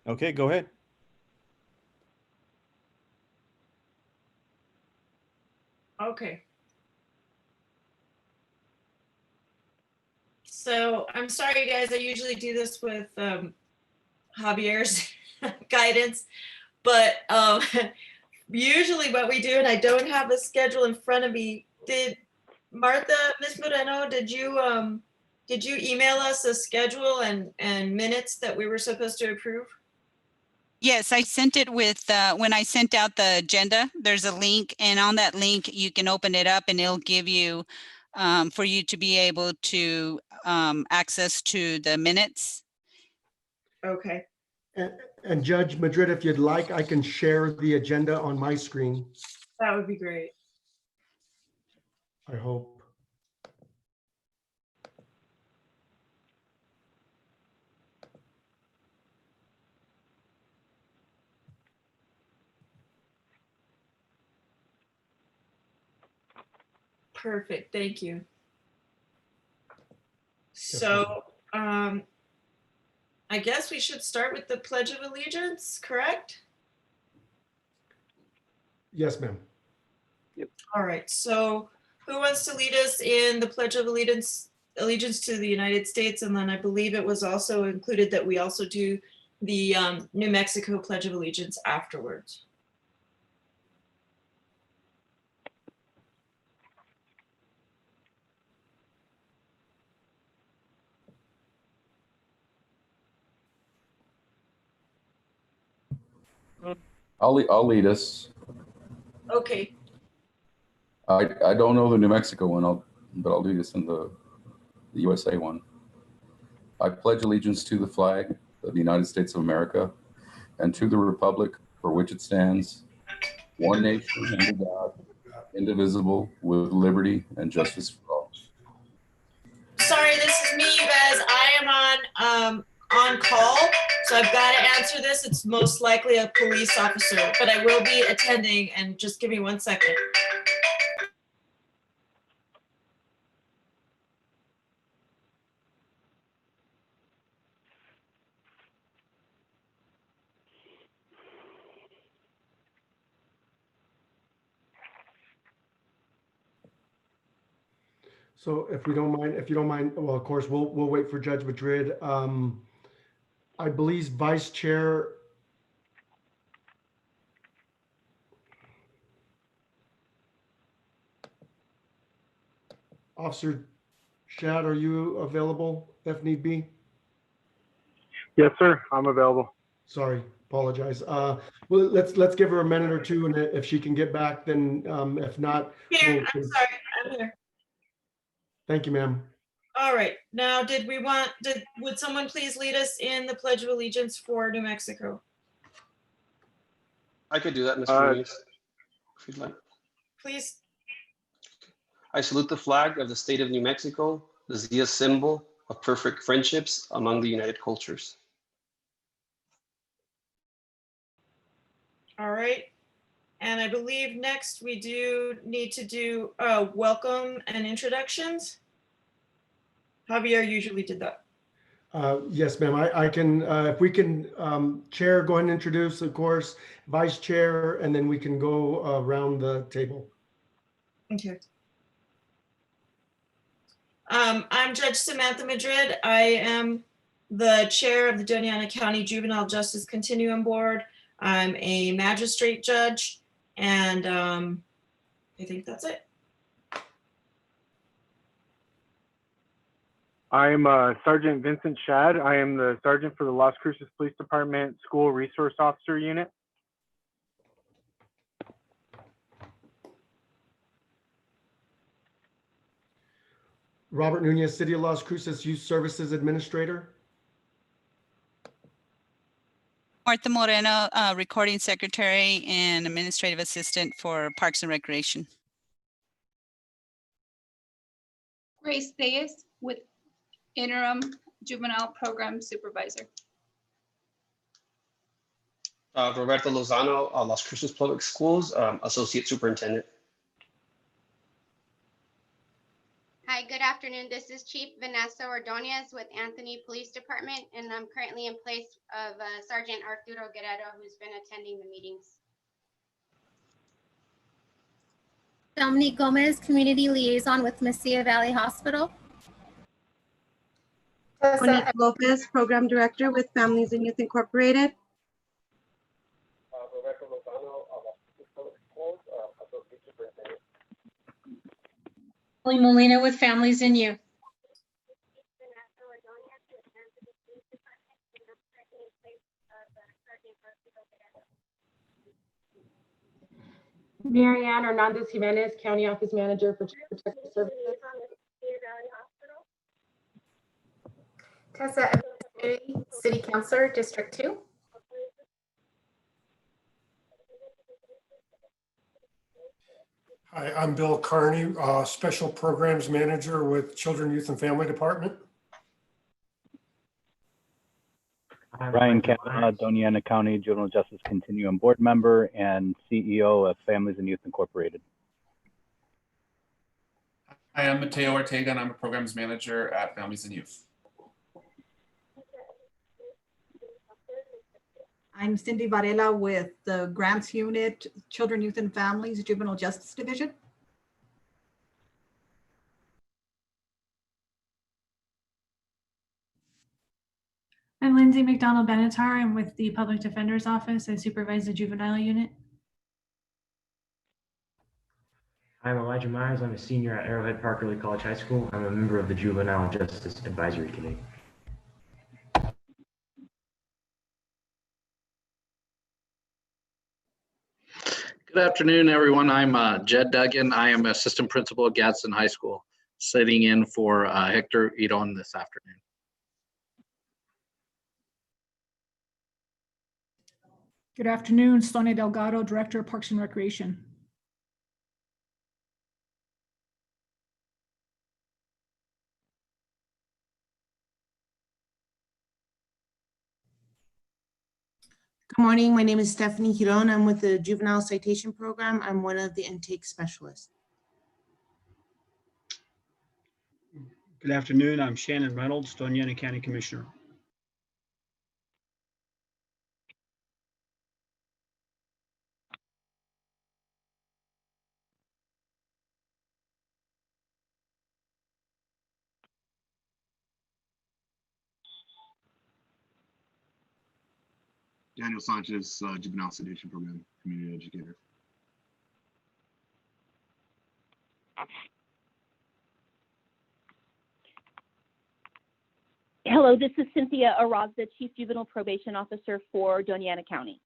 Okay, go ahead. Okay. So I'm sorry, guys. I usually do this with Javier's guidance, but usually what we do, and I don't have a schedule in front of me. Did Martha, Miss Moreno, did you email us a schedule and minutes that we were supposed to approve? Yes, I sent it with, when I sent out the agenda, there's a link, and on that link, you can open it up and it'll give you, for you to be able to access to the minutes. Okay. And Judge Madrid, if you'd like, I can share the agenda on my screen, That would be great. I hope. Perfect. Thank you. So I guess we should start with the Pledge of Allegiance, correct? Yes, ma'am. All right. So who wants to lead us in the Pledge of Allegiance to the United States? And then I believe it was also included that we also do the New Mexico Pledge of Allegiance afterwards. I'll lead us. Okay. I don't know the New Mexico one, but I'll do this in the USA one. I pledge allegiance to the flag of the United States of America and to the republic for which it stands, one nation under God, indivisible, with liberty and justice for all. Sorry, this is me, you guys. I am on call, so I've got to answer this. It's most likely a police officer, but I will be attending, and just give me 1 second. So if you don't mind, well, of course, we'll wait for Judge Madrid. I believe Vice Chair. Officer Shad, are you available if need be? Yes, sir. I'm available. Sorry, apologize. Well, let's give her a minute or two, and if she can get back, then if not. Here, I'm sorry, I'm here. Thank you, ma'am. All right, now would someone please lead us in the Pledge of Allegiance for New Mexico? I could do that, Mr. Ruiz, if you'd like. Please. I salute the flag of the state of New Mexico, the Zia symbol of perfect friendships among the united cultures. All right. And I believe next we do need to do welcome and introductions. Javier usually did that. Yes, ma'am. I can, if we can, Chair, go ahead and introduce, of course, Vice Chair, and then we can go around the table. Okay. I'm Judge Samantha Madrid. I am the chair of the Dona County Juvenile Justice Continuum Board. I'm a magistrate judge, and I think that's it. I'm Sergeant Vincent Shad. I am the sergeant for the Las Cruces Police Department School Resource Officer Unit. Robert Nunez, City of Las Cruces Youth Services Administrator. Martha Moreno, recording secretary and administrative assistant for Parks and Recreation. Grace Thayes with interim juvenile program supervisor. Roberto Lozano, Las Cruces Public Schools, associate superintendent. Hi, good afternoon. This is Chief Vanessa Ordonez with Anthony Police Department, and I'm currently in place of Sergeant Arturo Guerrero, who's been attending the meetings. Dominique Gomez, Community Liaison with Mesilla Valley Hospital. Monique Lopez, Program Director with Families and Youth Incorporated. Molly Molina with Families and Youth. Marianne Hernandez Jimenez, County Office Manager for Child Protective Services. Tessa, City Councilor, District 2. Hi, I'm Bill Carney, Special Programs Manager with Children, Youth, and Family Department. Ryan Kavanaugh, Dona County Juvenile Justice Continuum Board Member and CEO of Families and Youth Incorporated. Hi, I'm Mateo Ortega, and I'm a Programs Manager at Families and Youth. I'm Cindy Varela with the Grants Unit, Children, Youth, and Families, Juvenile Justice Division. I'm Lindsay McDonald Benatar. I'm with the Public Defender's Office. I supervise the Juvenile Unit. I'm Elijah Myers. I'm a senior at Arrowhead Park Early College High School. I'm a member of the Juvenile Justice Advisory Committee. Good afternoon, everyone. I'm Jed Duggan. I am Assistant Principal at Gadsden High School, sitting in for Hector Iron this afternoon. Good afternoon, Sonia Delgado, Director of Parks and Recreation. Good morning. My name is Stephanie Giron. I'm with the Juvenile Citation Program. I'm one of the intake specialists. Good afternoon. I'm Shannon Reynolds, Dona County Commissioner. Daniel Sanchez, Juvenile Sedation Program, Community Educator. Hello, this is Cynthia Arazda, Chief Juvenile Probation Officer for Dona County.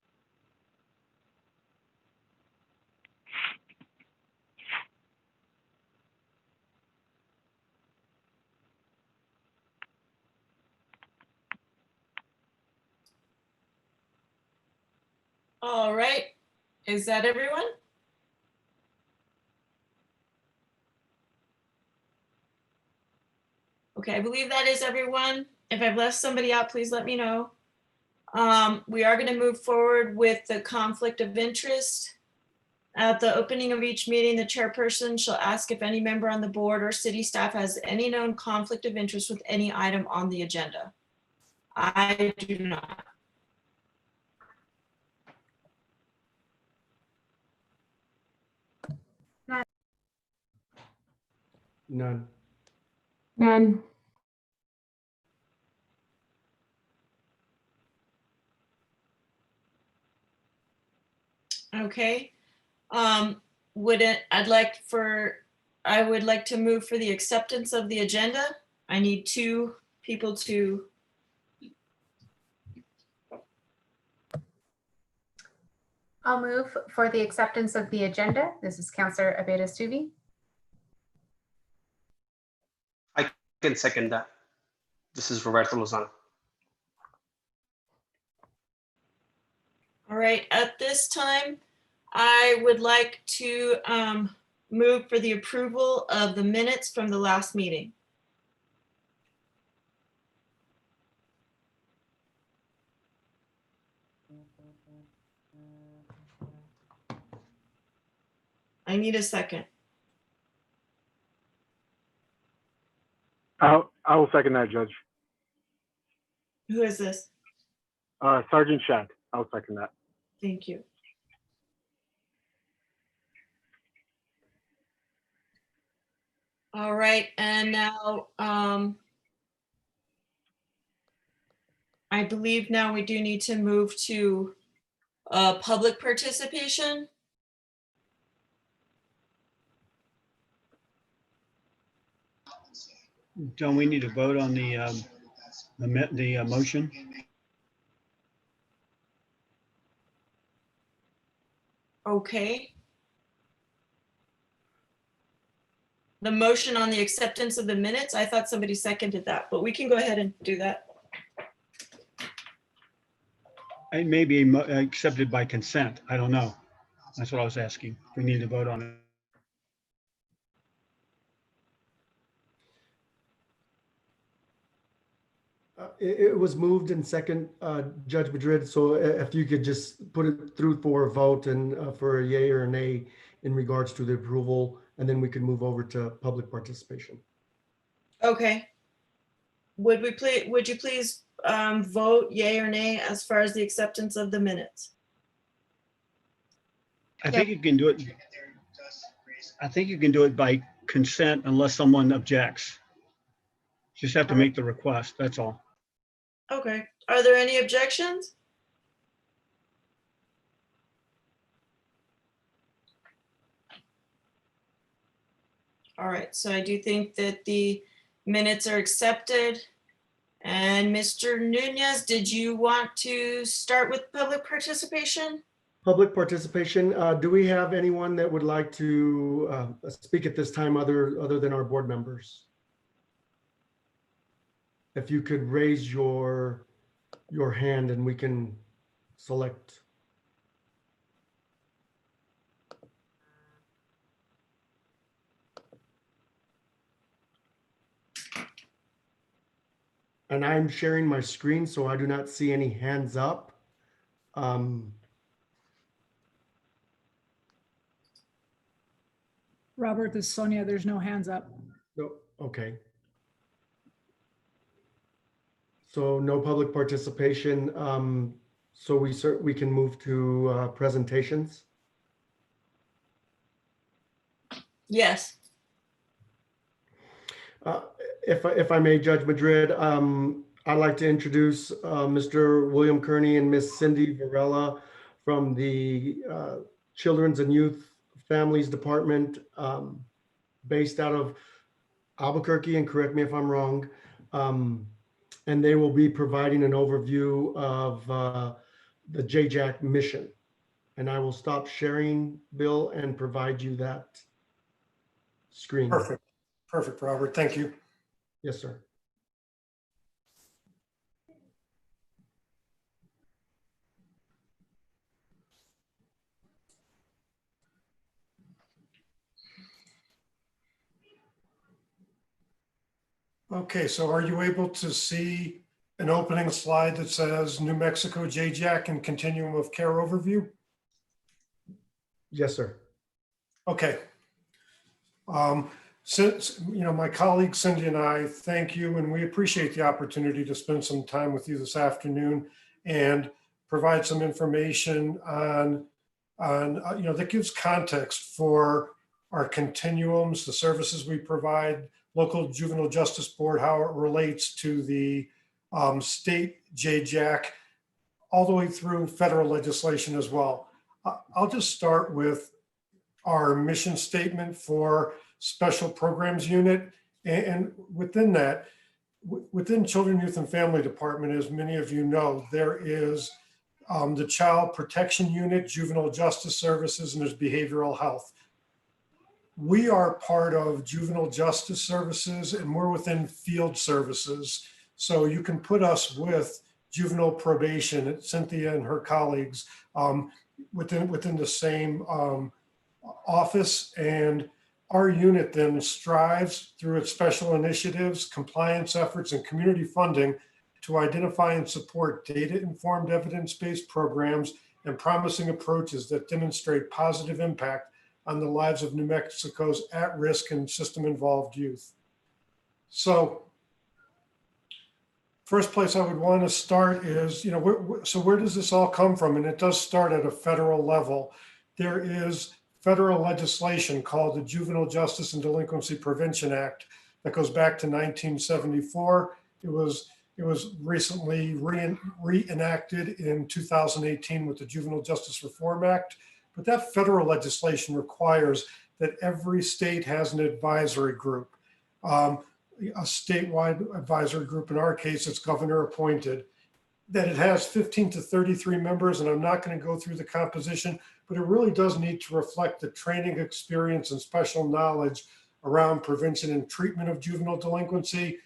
All right, is that everyone? Okay, I believe that is everyone. If I've left somebody out, please let me know. We are going to move forward with the conflict of interest. At the opening of each meeting, the chairperson shall ask if any member on the board or city staff has any known conflict of interest with any item on the agenda. I do not. None. None. Okay. I would like to move for the acceptance of the agenda. I need two people to. I'll move for the acceptance of the agenda. This is Councilor Abeda Subi. I can second that. This is Roberto Lozano. All right, at this time, I would like to move for the approval of the minutes from the last meeting. I need a second. I will second that, Judge. Who is this? Sergeant Shad. I'll second that. Thank you. All right, and now I believe now we do need to move to public participation. Don't we need to vote on the motion? Okay. The motion on the acceptance of the minutes, I thought somebody seconded that, but we can go ahead and do that. It may be accepted by consent. I don't know. That's what I was asking. We need to vote on it. It was moved in second, Judge Madrid. So if you could just put it through for a vote and for a yay or a nay in regards to the approval, and then we can move over to public participation. Okay. Would you please vote yay or nay as far as the acceptance of the minutes? I think you can do it. I think you can do it by consent unless someone objects. Just have to make the request, that's all. Okay. Are there any objections? All right, so I do think that the minutes are accepted. And Mr. Nunez, did you want to start with public participation? Public participation. Do we have anyone that would like to speak at this time other than our board members? If you could raise your hand and we can select. And I'm sharing my screen, so I do not see any hands up. Robert, this is Sonia. There's no hands up. No, okay. So no public participation. So we can move to presentations. Yes. If I may, Judge Madrid, I'd like to introduce Mr. William Kearney and Miss Cindy Varela from the Children's and Youth Families Department, based out of Albuquerque, and correct me if I'm wrong. And they will be providing an overview of the JJAC mission. And I will stop sharing, Bill, and provide you that screen. Perfect. Perfect, Robert. Thank you. Yes, sir. Okay, so are you able to see an opening slide that says New Mexico JJAC and Continuum of Care Overview? Yes, sir. Okay. Since, my colleague Cindy and I thank you, and we appreciate the opportunity to spend some time with you this afternoon and provide some information on that gives context for our continuums, the services we provide, local juvenile justice board, how it relates to the state JJAC, all the way through federal legislation as well. I'll just start with our mission statement for Special Programs Unit. And within that, within Children, Youth, and Family Department, as many of you know, there is the Child Protection Unit, Juvenile Justice Services, and there's Behavioral Health. We are part of Juvenile Justice Services, and we're within Field Services. So you can put us with Juvenile Probation, Cynthia and her colleagues, within the same office. And our unit then strives through its special initiatives, compliance efforts, and community funding to identify and support data-informed evidence-based programs and promising approaches that demonstrate positive impact on the lives of New Mexico's at-risk and system-involved youth. So first place I would want to start is, so where does this all come from? And it does start at a federal level. There is federal legislation called the Juvenile Justice and Delinquency Prevention Act that goes back to 1974. It was recently reenacted in 2018 with the Juvenile Justice Reform Act. But that federal legislation requires that every state has an advisory group, a statewide advisory group. In our case, it's governor appointed, that it has 15 to 33 members. And I'm not going to go through the composition, but it really does need to reflect the training experience and special knowledge around prevention and treatment of juvenile delinquency,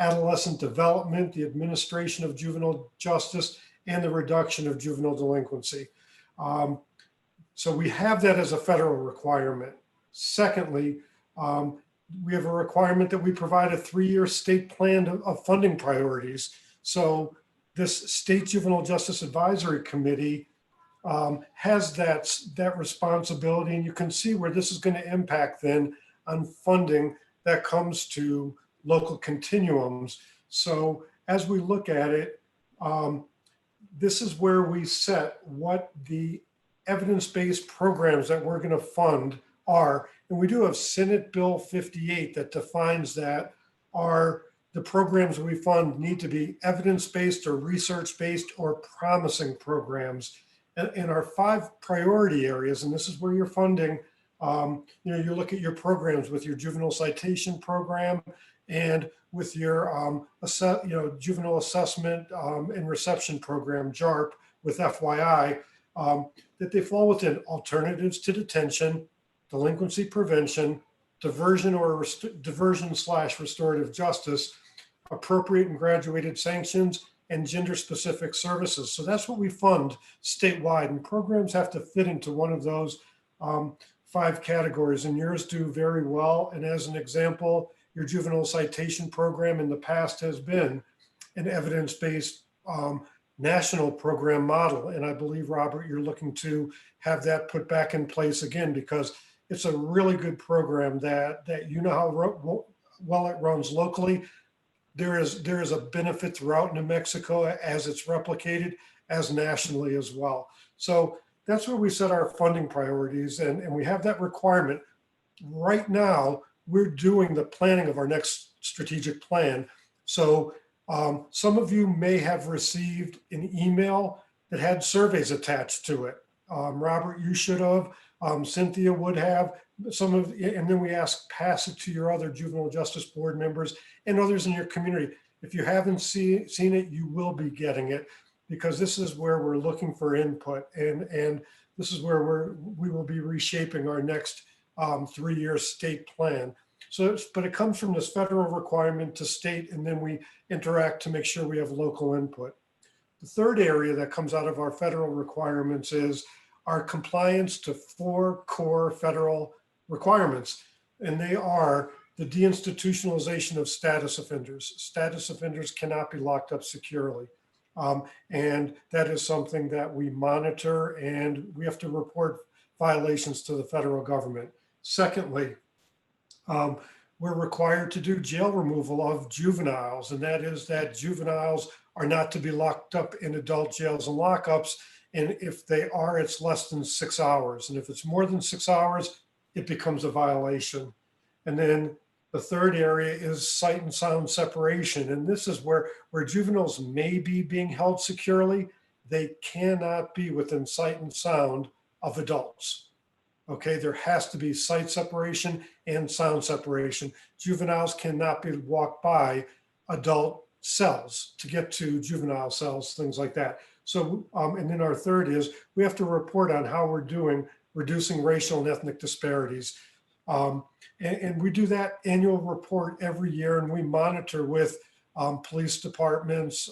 adolescent development, the administration of juvenile justice, and the reduction of juvenile delinquency. So we have that as a federal requirement. Secondly, we have a requirement that we provide a 3-year state plan of funding priorities. So this State Juvenile Justice Advisory Committee has that responsibility, and you can see where this is going to impact then on funding that comes to local continuums. So as we look at it, this is where we set what the evidence-based programs that we're going to fund are. And we do have Senate Bill 58 that defines that the programs we fund need to be evidence-based or research-based or promising programs. And our 5 priority areas, and this is where you're funding, you look at your programs with your juvenile citation program and with your juvenile assessment and reception program, JARP, with FYI, that they fall within alternatives to detention, delinquency prevention, diversion/restorative justice, appropriate and graduated sanctions, and gender-specific services. So that's what we fund statewide, and programs have to fit into one of those 5 categories, and yours do very well. And as an example, your juvenile citation program in the past has been an evidence-based national program model. And I believe, Robert, you're looking to have that put back in place again, because it's a really good program that how well it runs locally. There is a benefit throughout New Mexico as it's replicated, as nationally as well. So that's where we set our funding priorities, and we have that requirement. Right now, we're doing the planning of our next strategic plan. So some of you may have received an email that had surveys attached to it. Robert, you should have. Cynthia would have. And then we pass it to your other juvenile justice board members and others in your community. If you haven't seen it, you will be getting it, because this is where we're looking for input, and this is where we will be reshaping our next 3-year state plan. So, but it comes from this federal requirement to state, and then we interact to make sure we have local input. The third area that comes out of our federal requirements is our compliance to 4 core federal requirements, and they are the deinstitutionalization of status offenders. Status offenders cannot be locked up securely. And that is something that we monitor, and we have to report violations to the federal government. Secondly, we're required to do jail removal of juveniles, and that is that juveniles are not to be locked up in adult jails and lockups. And if they are, it's less than 6 hours. And if it's more than 6 hours, it becomes a violation. And then the third area is sight and sound separation. And this is where juveniles may be being held securely. They cannot be within sight and sound of adults. Okay, there has to be sight separation and sound separation. Juveniles cannot be walked by adult cells to get to juvenile cells, things like that. So, and then our third is we have to report on how we're doing reducing racial and ethnic disparities. And we do that annual report every year, and we monitor with police departments,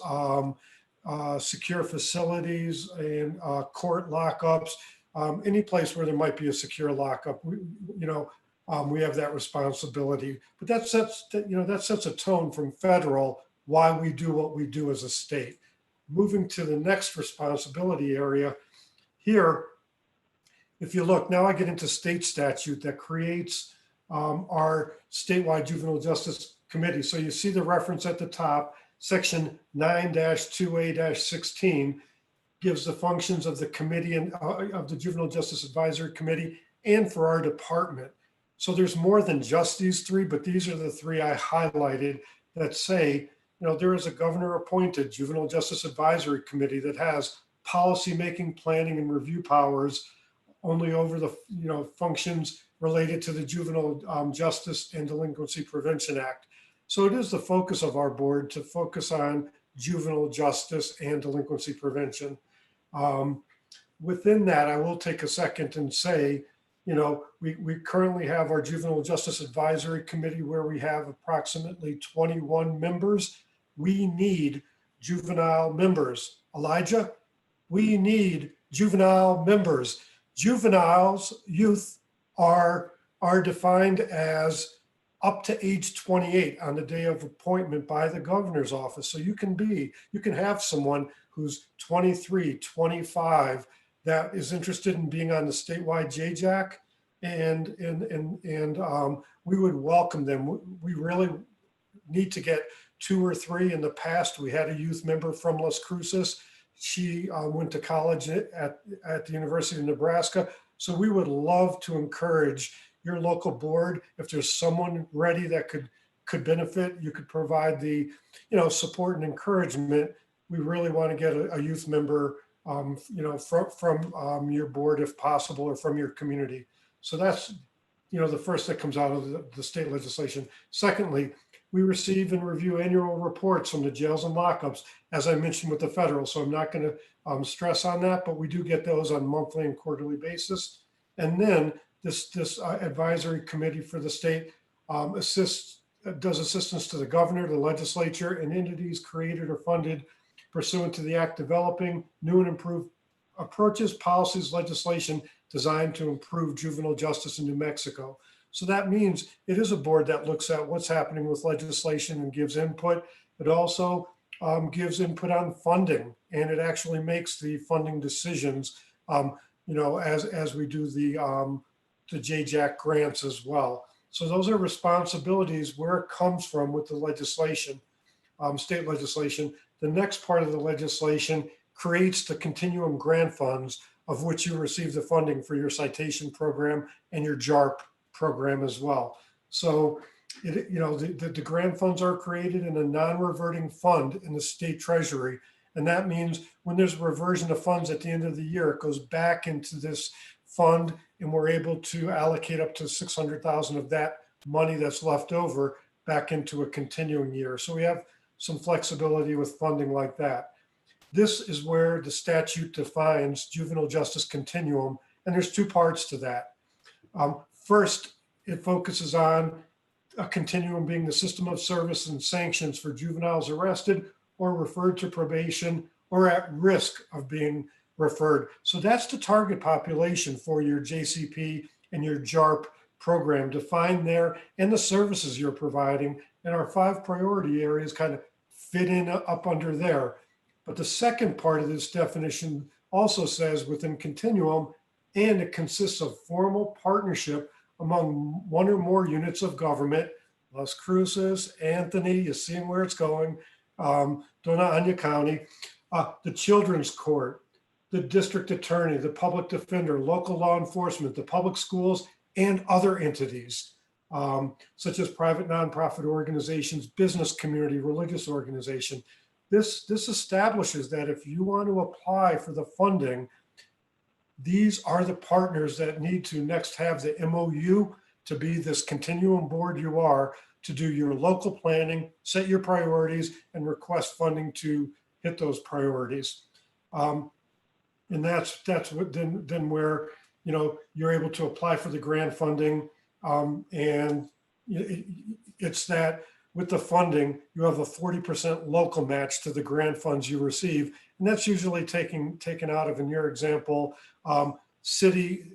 secure facilities, and court lockups, any place where there might be a secure lockup. We have that responsibility. But that sets a tone from federal why we do what we do as a state. Moving to the next responsibility area here, if you look, now I get into state statute that creates our statewide juvenile justice committee. So you see the reference at the top, Section 9-2A-16 gives the functions of the committee and of the Juvenile Justice Advisory Committee and for our department. So there's more than just these three, but these are the three I highlighted that say, there is a governor appointed Juvenile Justice Advisory Committee that has policymaking, planning, and review powers only over the functions related to the Juvenile Justice and Delinquency Prevention Act. So it is the focus of our board to focus on juvenile justice and delinquency prevention. Within that, I will take a second and say, we currently have our Juvenile Justice Advisory Committee where we have approximately 21 members. We need juvenile members. Elijah, we need juvenile members. Juveniles, youth are defined as up to age 28 on the day of appointment by the governor's office. So you can have someone who's 23, 25 that is interested in being on the statewide JJAC, and we would welcome them. We really need to get 2 or 3. In the past, we had a youth member from Las Cruces. She went to college at the University of Nebraska. So we would love to encourage your local board. If there's someone ready that could benefit, you could provide the support and encouragement. We really want to get a youth member from your board if possible, or from your community. So that's the first that comes out of the state legislation. Secondly, we receive and review annual reports from the jails and lockups, as I mentioned with the federal. So I'm not going to stress on that, but we do get those on monthly and quarterly basis. And then this advisory committee for the state does assistance to the governor, the legislature, and entities created or funded pursuant to the act, developing new and improved approaches, policies, legislation designed to improve juvenile justice in New Mexico. So that means it is a board that looks at what's happening with legislation and gives input. It also gives input on funding, and it actually makes the funding decisions, as we do the JJAC grants as well. So those are responsibilities where it comes from with the legislation, state legislation. The next part of the legislation creates the Continuum grant funds, of which you receive the funding for your citation program and your JARP program as well. So, the grant funds are created in a non-reverting fund in the state treasury. And that means when there's a reversion of funds at the end of the year, it goes back into this fund, and we're able to allocate up to 600,000 of that money that's left over back into a continuing year. So we have some flexibility with funding like that. This is where the statute defines juvenile justice continuum, and there's 2 parts to that. First, it focuses on a continuum being the system of service and sanctions for juveniles arrested or referred to probation or at risk of being referred. So that's the target population for your JCP and your JARP program defined there, and the services you're providing. And our 5 priority areas kind of fit in up under there. But the second part of this definition also says within continuum, and it consists of formal partnership among 1 or more units of government, Las Cruces, Anthony, you see where it's going, Dona County, the Children's Court, the district attorney, the public defender, local law enforcement, the public schools, and other entities, such as private nonprofit organizations, business community, religious organization. This establishes that if you want to apply for the funding, these are the partners that need to next have the MOU to be this continuum board you are, to do your local planning, set your priorities, and request funding to hit those priorities. And that's what then where you're able to apply for the grant funding, and it's that with the funding you have a 40% local match to the grant funds you receive, and that's usually taken out of, in your example, city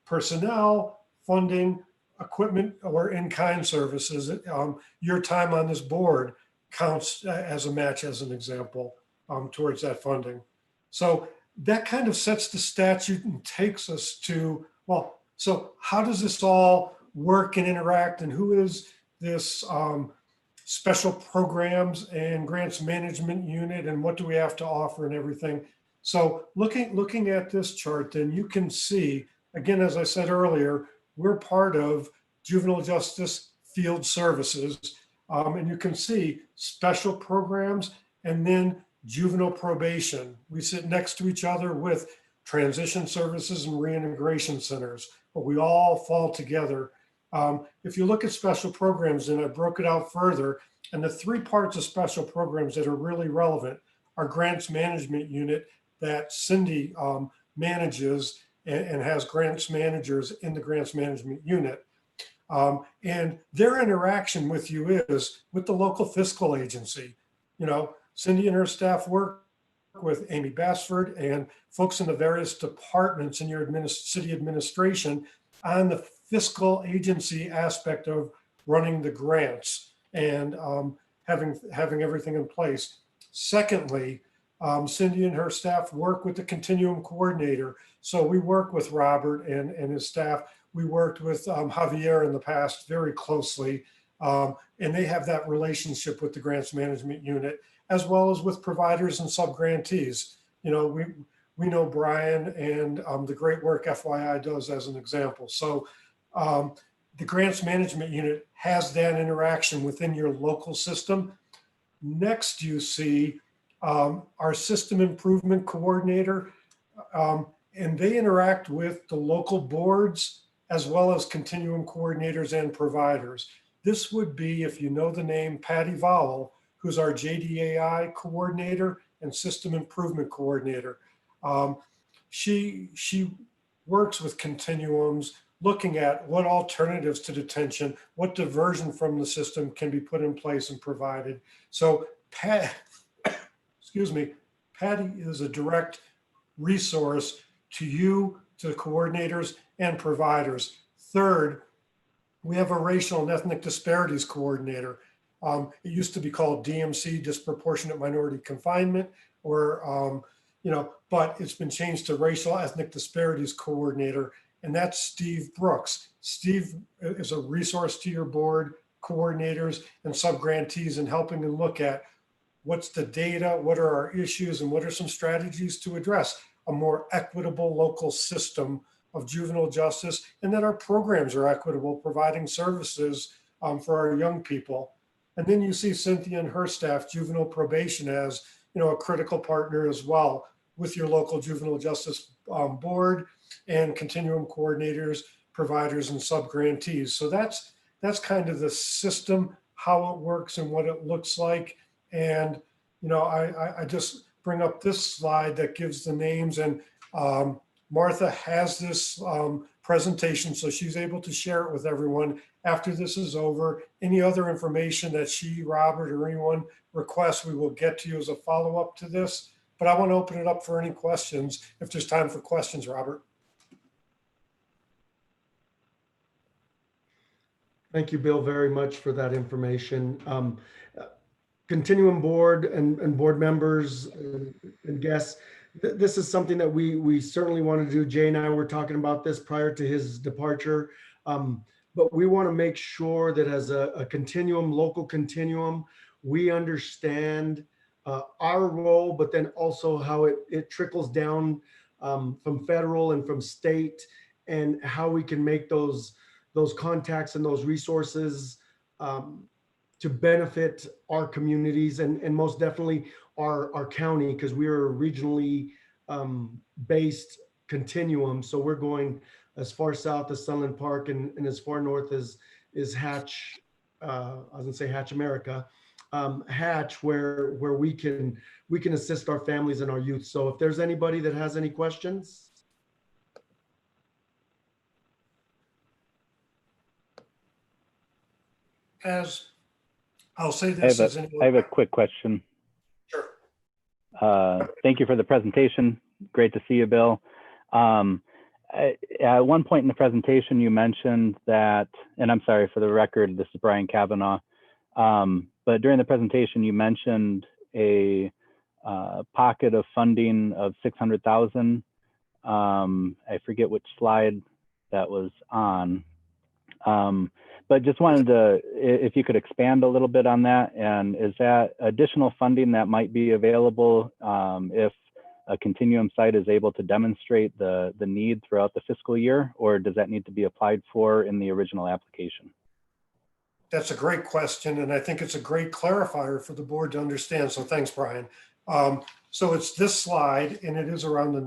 personnel, funding, equipment, or in-kind services. Your time on this board counts as a match, as an example, towards that funding. So that kind of sets the statute and takes us to, well, so how does this all work and interact, and who is this special programs and grants management unit and what do we have to offer and everything. So looking at this chart, then you can see, again, as I said earlier, we're part of Juvenile Justice Field Services. And you can see special programs and then juvenile probation. We sit next to each other with transition services and reintegration centers, but we all fall together. If you look at special programs, and I broke it out further, and the three parts of special programs that are really relevant are grants management unit that Cindy manages and has grants managers in the grants management unit. And their interaction with you is with the local fiscal agency. You know, Cindy and her staff work with Amy Bassford and folks in the various departments in your city administration on the fiscal agency aspect of running the grants and having everything in place. Secondly, Cindy and her staff work with the Continuum coordinator. So we work with Robert and his staff. We worked with Javier in the past very closely, and they have that relationship with the grants management unit, as well as with providers and subgrantees. You know, we know Brian and the great work FYI does as an example. So the grants management unit has that interaction within your local system. Next, you see our system improvement coordinator, and they interact with the local boards as well as continuum coordinators and providers. This would be, if you know the name, Patty Vowell, who's our JDAI coordinator and system improvement coordinator. She works with continuums, looking at what alternatives to detention, what diversion from the system can be put in place and provided. So excuse me, Patty is a direct resource to you, to the coordinators and providers. Third, we have a racial and ethnic disparities coordinator. It used to be called DMC, disproportionate minority confinement, or, you know, but it's been changed to racial ethnic disparities coordinator, and that's Steve Brooks. Steve is a resource to your board, coordinators, and subgrantees in helping to look at what's the data, what are our issues, and what are some strategies to address a more equitable local system of juvenile justice, and that our programs are equitable, providing services for our young people. And then you see Cynthia and her staff, juvenile probation, as, you know, a critical partner as well with your local juvenile justice board and continuum coordinators, providers, and subgrantees. So that's kind of the system, how it works and what it looks like. And, you know, I just bring up this slide that gives the names, and Martha has this presentation, so she's able to share it with everyone after this is over. Any other information that she, Robert, or anyone requests, we will get to you as a follow-up to this. But I want to open it up for any questions, if there's time for questions, Robert. Thank you, Bill, very much for that information. Continuum board and board members and guests, this is something that we certainly want to do. Jay and I were talking about this prior to his departure, but we want to make sure that as a continuum, local continuum, we understand our role, but then also how it trickles down from federal and from state, and how we can make those contacts and those resources to benefit our communities and most definitely our county, because we are a regionally based continuum. So we're going as far south as Sunland Park and as far north as Hatch, I was gonna say Hatch America, Hatch, where we can assist our families and our youth. So if there's anybody that has any questions. As I'll say this, I have a quick question. Sure. Thank you for the presentation. Great to see you, Bill. At one point in the presentation, you mentioned that, and I'm sorry for the record, this is Brian Kavanaugh, but during the presentation, you mentioned a pocket of funding of 600,000. I forget which slide that was on. But just wanted to, if you could expand a little bit on that, and is that additional funding that might be available if a Continuum site is able to demonstrate the need throughout the fiscal year, or does that need to be applied for in the original application? That's a great question, and I think it's a great clarifier for the board to understand. So thanks, Brian. So it's this slide, and it is around the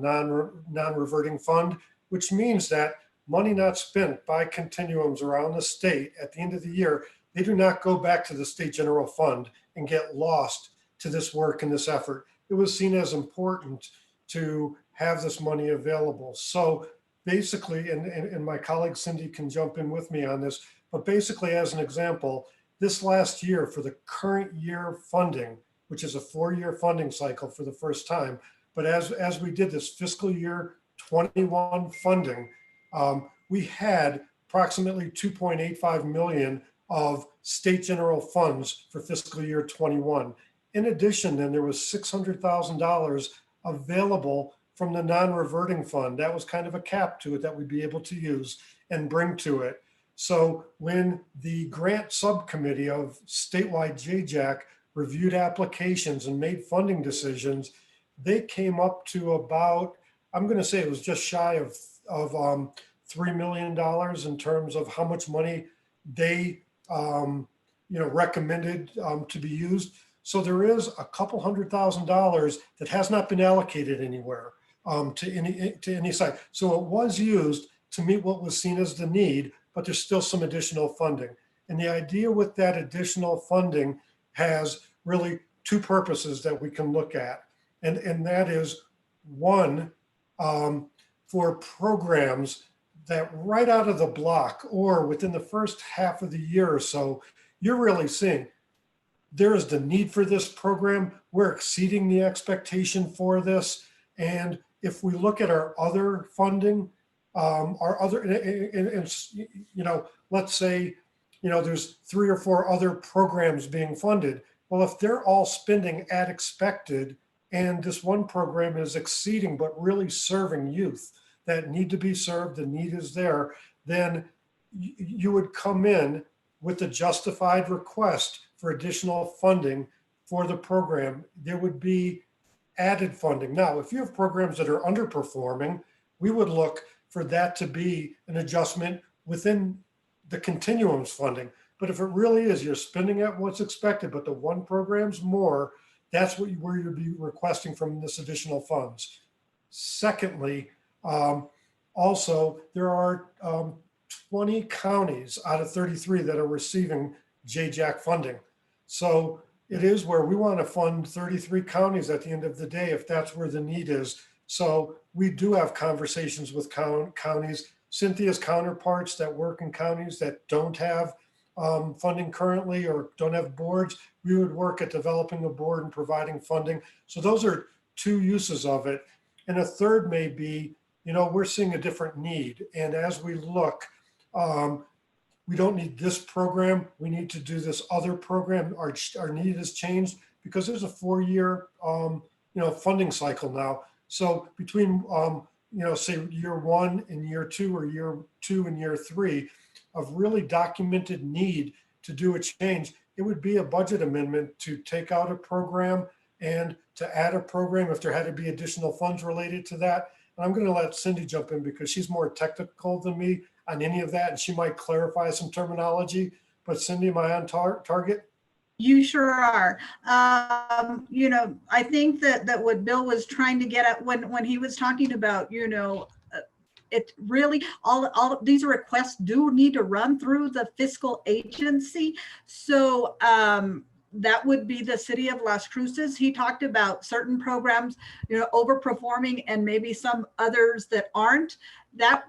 non-reverting fund, which means that money not spent by continuums around the state at the end of the year, they do not go back to the state general fund and get lost to this work and this effort. It was seen as important to have this money available. So basically, and my colleague Cindy can jump in with me on this, but basically as an example, this last year for the current year funding, which is a 4-year funding cycle for the first time, but as we did this fiscal year 21 funding, we had approximately 2.85 million of state general funds for fiscal year 21. In addition, then there was $600,000 available from the non-reverting fund. That was kind of a cap to it that we'd be able to use and bring to it. So when the grant subcommittee of statewide JJAC reviewed applications and made funding decisions, they came up to about, I'm going to say it was just shy of $3 million in terms of how much money they recommended to be used. So there is a couple $100,000 that has not been allocated anywhere to any site. So it was used to meet what was seen as the need, but there's still some additional funding. And the idea with that additional funding has really two purposes that we can look at. And that is one, for programs that right out of the block or within the first half of the year or so, you're really seeing there is the need for this program. We're exceeding the expectation for this. And if we look at our other funding, let's say, there's 3 or 4 other programs being funded. Well, if they're all spending at expected and this one program is exceeding, but really serving youth that need to be served, the need is there, then you would come in with a justified request for additional funding for the program. There would be added funding. Now, if you have programs that are underperforming, we would look for that to be an adjustment within the continuums funding. But if it really is, you're spending at what's expected, but the one program's more, that's where you'd be requesting from this additional funds. Secondly, also, there are 20 counties out of 33 that are receiving JJAC funding. So it is where we want to fund 33 counties at the end of the day, if that's where the need is. So we do have conversations with counties. Cynthia's counterparts that work in counties that don't have funding currently or don't have boards, we would work at developing a board and providing funding. So those are two uses of it. And a third may be, we're seeing a different need. And as we look, we don't need this program. We need to do this other program. Our need has changed because there's a 4-year, funding cycle now. So between, say year 1 and year 2 or year 2 and year 3 of really documented need to do a change, it would be a budget amendment to take out a program and to add a program if there had to be additional funds related to that. And I'm going to let Cindy jump in because she's more technical than me on any of that, and she might clarify some terminology. But Cindy, am I on target? You sure are. I think that what Bill was trying to get at when he was talking about, it really, all of these requests do need to run through the fiscal agency. So that would be the city of Las Cruces. He talked about certain programs, overperforming and maybe some others that aren't. That,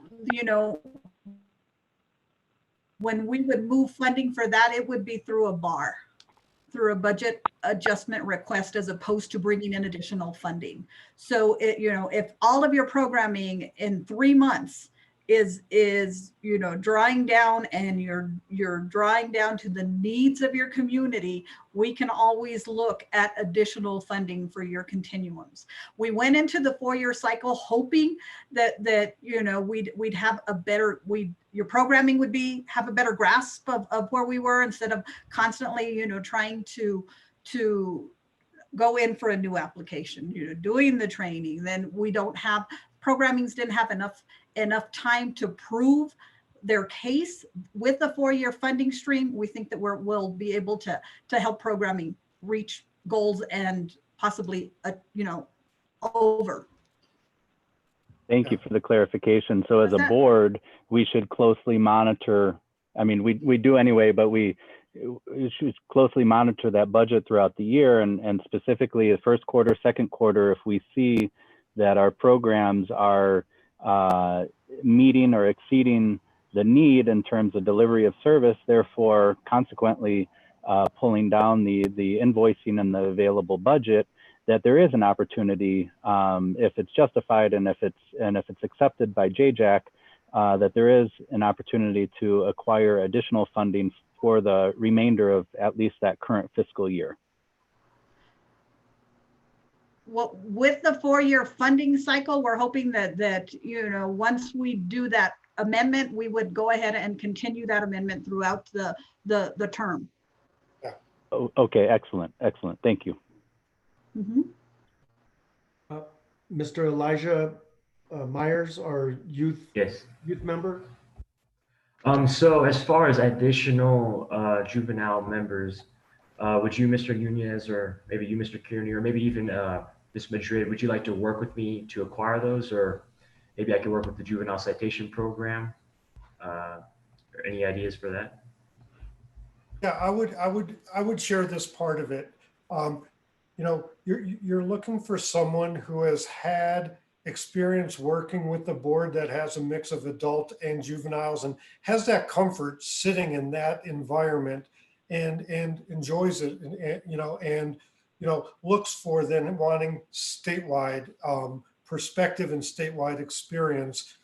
when we would move funding for that, it would be through a bar, through a budget adjustment request, as opposed to bringing in additional funding. So if all of your programming in 3 months is drawing down, and you're drawing down to the needs of your community, we can always look at additional funding for your continuums. We went into the 4-year cycle hoping that we'd have a better, your programming would have a better grasp of where we were, instead of constantly trying to go in for a new application, doing the training. Then we don't have, programmings didn't have enough time to prove their case. With the 4-year funding stream, we think that we'll be able to help programming reach goals and possibly over. Thank you for the clarification. So as a board, we should closely monitor, I mean, we do anyway, but we should closely monitor that budget throughout the year, and specifically the first quarter, second quarter, if we see that our programs are meeting or exceeding the need in terms of delivery of service, therefore consequently pulling down the invoicing and the available budget, that there is an opportunity, if it's justified and if it's accepted by JJAC, that there is an opportunity to acquire additional funding for the remainder of at least that current fiscal year. Well, with the 4-year funding cycle, we're hoping that once we do that amendment, we would go ahead and continue that amendment throughout the term. Oh, okay, excellent, thank you. Mm-hmm. Mr. Elijah Myers, our youth member. So as far as additional juvenile members, would you, Mr. Nunez, or maybe you, Mr. Kearney, or maybe even Ms. Madrid, would you like to work with me to acquire those, or maybe I can work with the Juvenile Citation Program? Or any ideas for that? Yeah, I would share this part of it. You're looking for someone who has had experience working with the board that has a mix of adult and juveniles and has that comfort sitting in that environment and enjoys it, and looks for then wanting statewide perspective and statewide experience.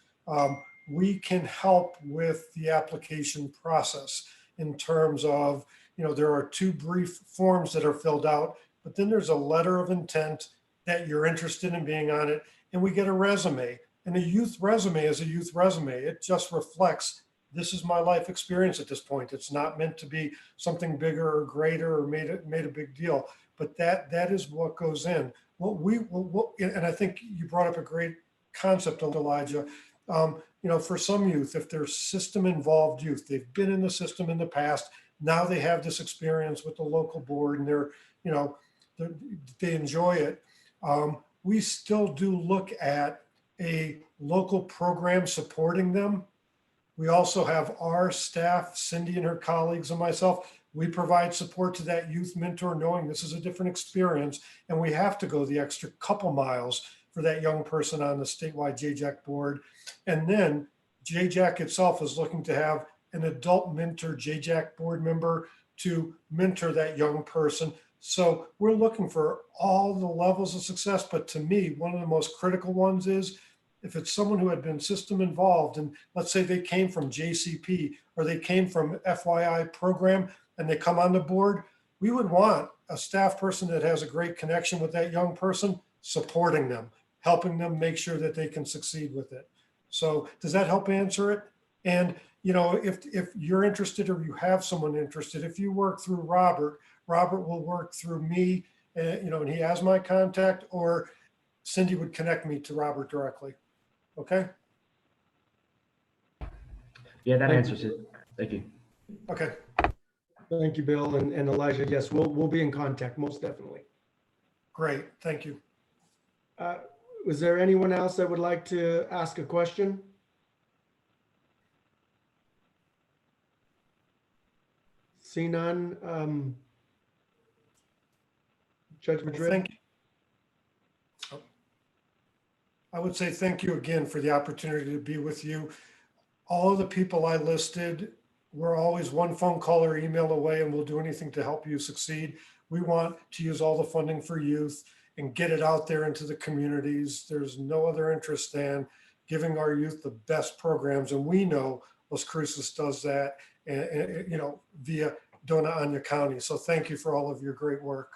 We can help with the application process in terms of, there are 2 brief forms that are filled out, but then there's a letter of intent that you're interested in being on it, and we get a resume. And a youth resume is a youth resume. It just reflects, this is my life experience at this point. It's not meant to be something bigger or greater or made a big deal, but that is what goes in. And I think you brought up a great concept, Elijah. For some youth, if they're system involved youth, they've been in the system in the past, now they have this experience with the local board and they enjoy it. We still do look at a local program supporting them. We also have our staff, Cindy and her colleagues and myself, we provide support to that youth mentor, knowing this is a different experience and we have to go the extra couple miles for that young person on the statewide JJAC board. And then JJAC itself is looking to have an adult mentor JJAC board member to mentor that young person. So we're looking for all the levels of success. But to me, one of the most critical ones is if it's someone who had been system involved, and let's say they came from JCP or they came from FYI program and they come on the board, we would want a staff person that has a great connection with that young person, supporting them, helping them make sure that they can succeed with it. So does that help answer it? And if you're interested or you have someone interested, if you work through Robert will work through me, and he has my contact, or Cindy would connect me to Robert directly. Okay? Yeah, that answers it. Thank you. Okay. Thank you, Bill and Elijah. Yes, we'll be in contact, most definitely. Great, thank you. Was there anyone else that would like to ask a question? See none. Judge Madrid? Thank you. I would say thank you again for the opportunity to be with you. All of the people I listed, we're always one phone call or email away, and we'll do anything to help you succeed. We want to use all the funding for youth and get it out there into the communities. There's no other interest than giving our youth the best programs. And we know Las Cruces does that, and you know, via Dona County. So thank you for all of your great work.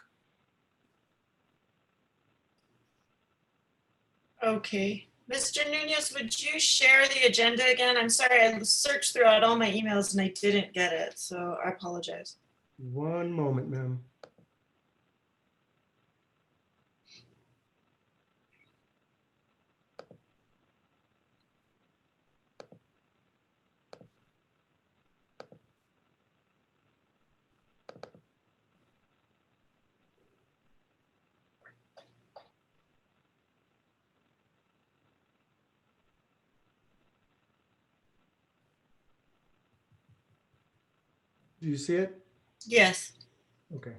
Okay. Mr. Nunez, would you share the agenda again? I'm sorry, I searched throughout all my emails and I didn't get it, so I apologize. One moment, ma'am. Do you see it? Yes. Okay.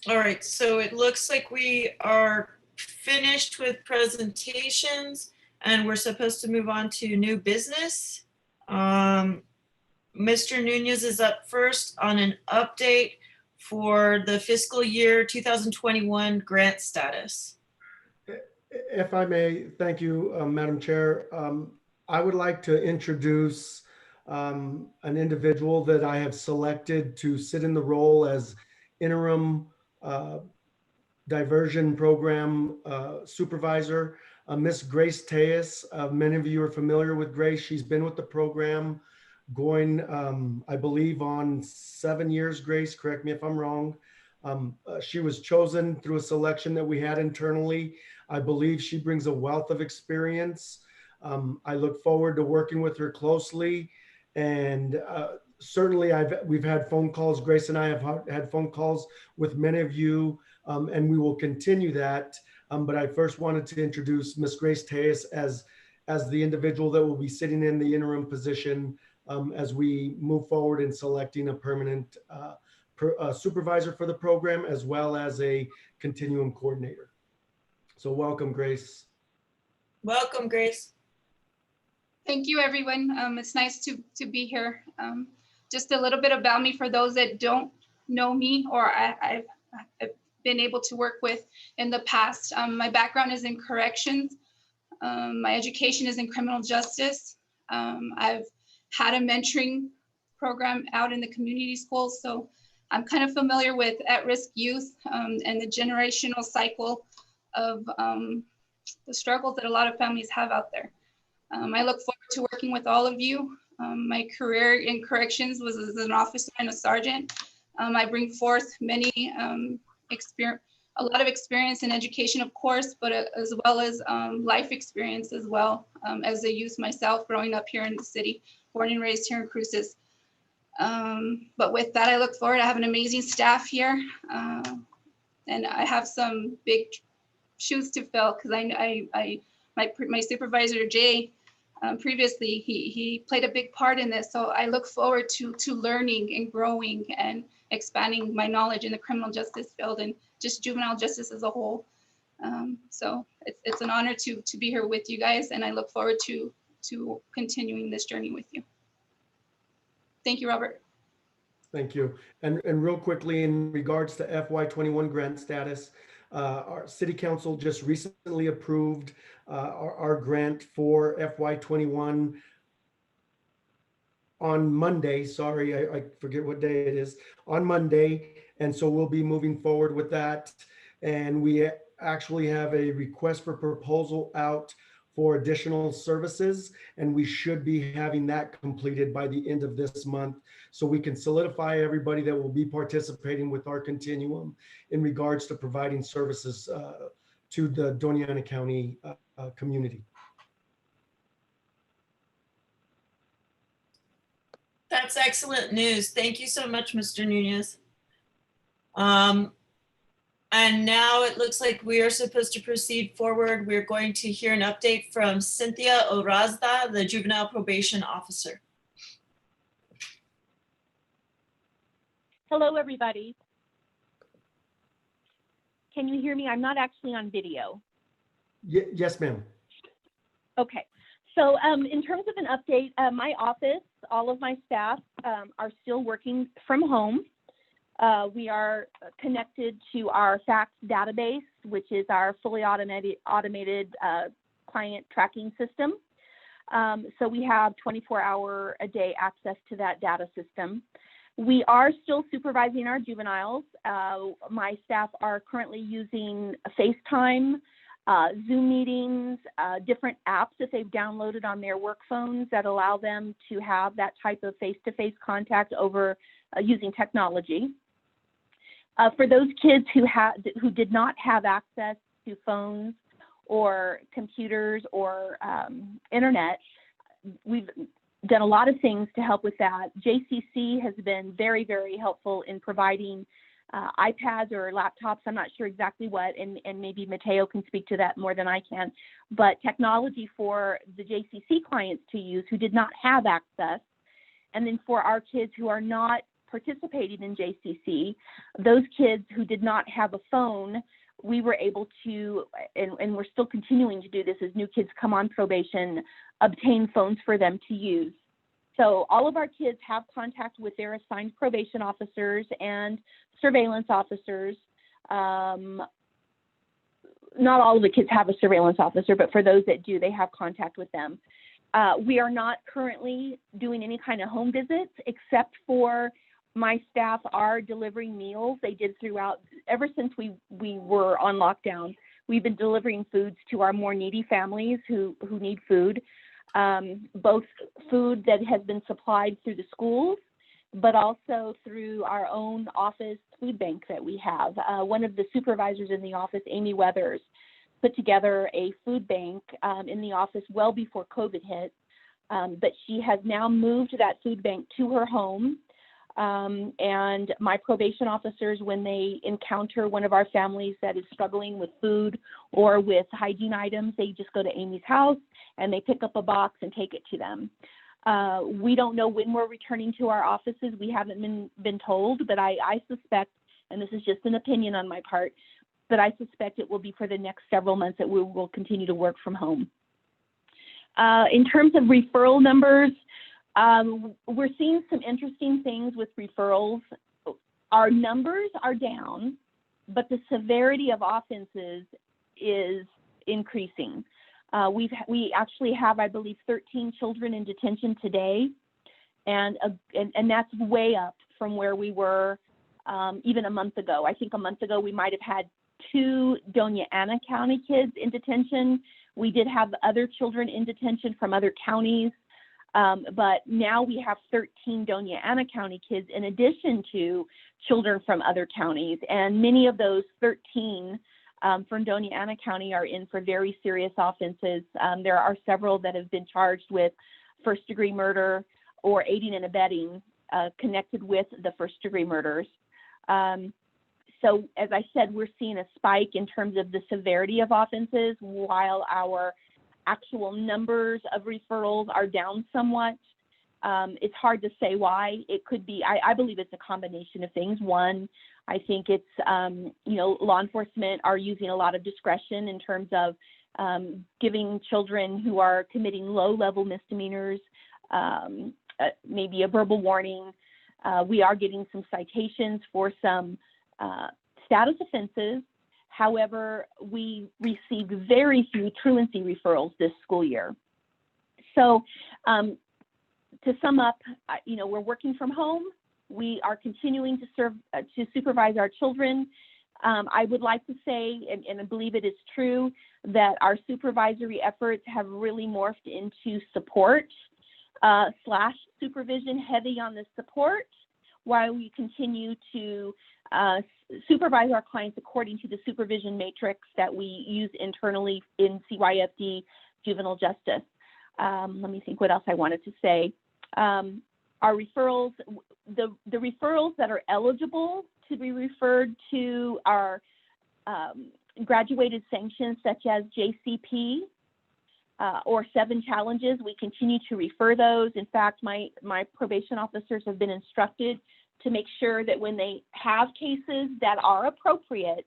All right, so it looks like we are finished with presentations and we're supposed to move on to new business. Mr. Nunez is up first on an update for the fiscal year 2021 grant status. If I may, thank you, Madam Chair. I would like to introduce an individual that I have selected to sit in the role as interim diversion program supervisor, Miss Grace Tejas. Many of you are familiar with Grace. She's been with the program going, I believe, on 7 years. Grace, correct me if I'm wrong. She was chosen through a selection that we had internally. I believe she brings a wealth of experience. I look forward to working with her closely, and certainly we've had phone calls. Grace and I have had phone calls with many of you, and we will continue that. But I first wanted to introduce Ms. Grace Tejas as the individual that will be sitting in the interim position as we move forward in selecting a permanent supervisor for the program, as well as a continuum coordinator. So welcome, Grace. Welcome, Grace. Thank you, everyone. It's nice to be here. Just a little bit about me for those that don't know me or I've been able to work with in the past. My background is in corrections. My education is in criminal justice. I've had a mentoring program out in the community schools, so I'm kind of familiar with at-risk youth and the generational cycle of the struggles that a lot of families have out there. I look forward to working with all of you. My career in corrections was as an officer and a sergeant. I bring forth many a lot of experience in education, of course, but as well as life experience as well as a youth myself, growing up here in the city, born and raised here in Cruces. But with that, I look forward to having an amazing staff here. And I have some big shoes to fill because my supervisor, Jay, previously, he played a big part in this. So I look forward to learning and growing and expanding my knowledge in the criminal justice field and just juvenile justice as a whole. So it's an honor to be here with you guys, and I look forward to continuing this journey with you. Thank you, Robert. Thank you. And real quickly, in regards to FY21 grant status, our city council just recently approved our grant for FY21 on Monday. Sorry, I forget what day it is, on Monday. And so we'll be moving forward with that. And we actually have a request for proposal out for additional services, and we should be having that completed by the end of this month, so we can solidify everybody that will be participating with our continuum in regards to providing services to the Dona County community. That's excellent news. Thank you so much, Mr. Nunez. And now it looks like we are supposed to proceed forward. We're going to hear an update from Cynthia Orazda, the Juvenile Probation Officer. Hello, everybody. Can you hear me? I'm not actually on video. Yes, ma'am. Okay. So in terms of an update, my office, all of my staff are still working from home. We are connected to our FACTS database, which is our fully automated client tracking system. So we have 24-hour-a-day access to that data system. We are still supervising our juveniles. My staff are currently using FaceTime, Zoom meetings, different apps that they've downloaded on their work phones that allow them to have that type of face-to-face contact over using technology. For those kids who did not have access to phones or computers or internet, we've done a lot of things to help with that. JCC has been very, very helpful in providing iPads or laptops. I'm not sure exactly what, and maybe Mateo can speak to that more than I can, but technology for the JCC clients to use who did not have access. And then for our kids who are not participating in JCC, those kids who did not have a phone, we were able to, and we're still continuing to do this as new kids come on probation, obtain phones for them to use. So all of our kids have contact with their assigned probation officers and surveillance officers. Not all of the kids have a surveillance officer, but for those that do, they have contact with them. We are not currently doing any kind of home visits, except for my staff are delivering meals. They did throughout, ever since we were on lockdown, we've been delivering foods to our more needy families who need food. Both food that has been supplied through the schools, but also through our own office food bank that we have. One of the supervisors in the office, Amy Weathers, put together a food bank in the office well before COVID hit, but she has now moved that food bank to her home. And my probation officers, when they encounter one of our families that is struggling with food or with hygiene items, they just go to Amy's house and they pick up a box and take it to them. We don't know when we're returning to our offices. We haven't been told, but I suspect, and this is just an opinion on my part, but I suspect it will be for the next several months that we will continue to work from home. In terms of referral numbers, we're seeing some interesting things with referrals. Our numbers are down, but the severity of offenses is increasing. We actually have, I believe, 13 children in detention today, and that's way up from where we were even a month ago. I think a month ago we might have had 2 Dona Ana County kids in detention. We did have other children in detention from other counties. But now we have 13 Dona Ana County kids in addition to children from other counties. And many of those 13 from Dona Ana County are in for very serious offenses. There are several that have been charged with first-degree murder or aiding and abetting connected with the first-degree murders. So as I said, we're seeing a spike in terms of the severity of offenses while our actual numbers of referrals are down somewhat. It's hard to say why. It could be, I believe it's a combination of things. One, I think it's, law enforcement are using a lot of discretion in terms of giving children who are committing low-level misdemeanors maybe a verbal warning. We are getting some citations for some status offenses. However, we received very few truancy referrals this school year. So to sum up, we're working from home. We are continuing to supervise our children. I would like to say, and I believe it is true, that our supervisory efforts have really morphed into support / supervision, heavy on the support, while we continue to supervise our clients according to the supervision matrix that we use internally in CYFD Juvenile Justice. Let me think what else I wanted to say. Our referrals, the referrals that are eligible to be referred to are graduated sanctions such as JCP or 7 challenges. We continue to refer those. In fact, my probation officers have been instructed to make sure that when they have cases that are appropriate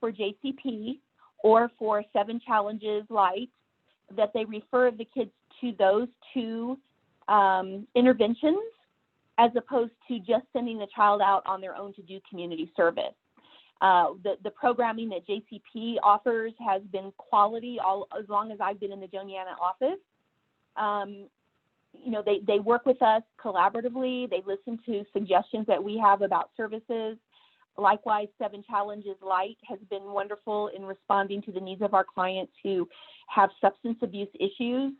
for JCP or for 7 challenges light, that they refer the kids to those 2 interventions as opposed to just sending the child out on their own to do community service. The programming that JCP offers has been quality as long as I've been in the Joniana office. You know, they work with us collaboratively. They listen to suggestions that we have about services. Likewise, 7 Challenges Light has been wonderful in responding to the needs of our clients who have substance abuse issues.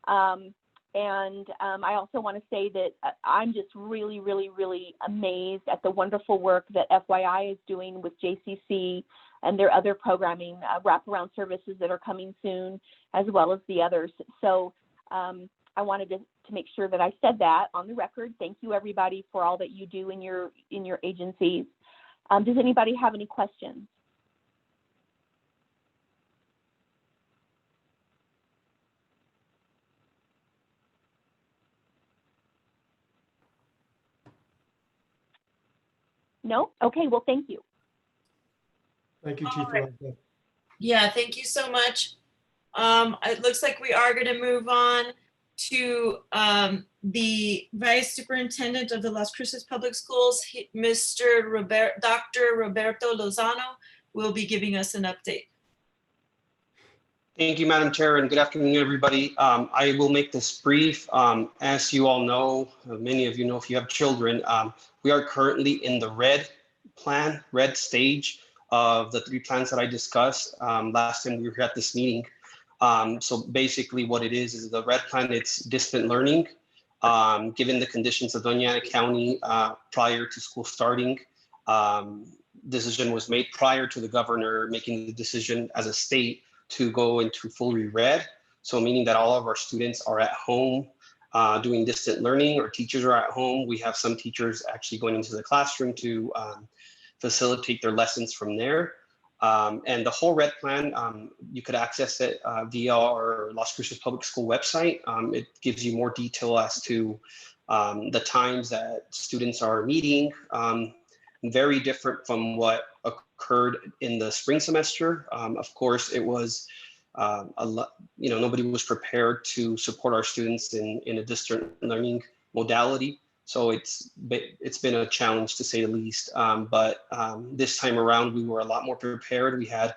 I also want to say that I'm just really, really, really amazed at the wonderful work that FYI is doing with JCC and their other programming, wraparound services that are coming soon, as well as the others. So I wanted to make sure that I said that on the record. Thank you, everybody, for all that you do in your agencies. Does anybody have any questions? No? Okay, well, thank you. Thank you, Chief. All right. Yeah, thank you so much. It looks like we are going to move on to the Vice Superintendent of the Las Cruces Public Schools, Dr. Roberto Lozano, will be giving us an update. Thank you, Madam Chair, and good afternoon, everybody. I will make this brief. As you all know, many of you know if you have children, we are currently in the red stage of the 3 plans that I discussed last time we were at this meeting. So basically what it is the red plan, it's distant learning. Given the conditions of Doña Ana County prior to school starting, decision was made prior to the governor making the decision as a state to go into fully red. So meaning that all of our students are at home doing distant learning, or teachers are at home. We have some teachers actually going into the classroom to facilitate their lessons from there. And the whole red plan, you could access it via our Las Cruces Public School website. It gives you more detail as to the times that students are meeting, very different from what occurred in the spring semester. Of course, it was nobody was prepared to support our students in a distant learning modality. So it's been a challenge to say the least. But this time around, we were a lot more prepared. We had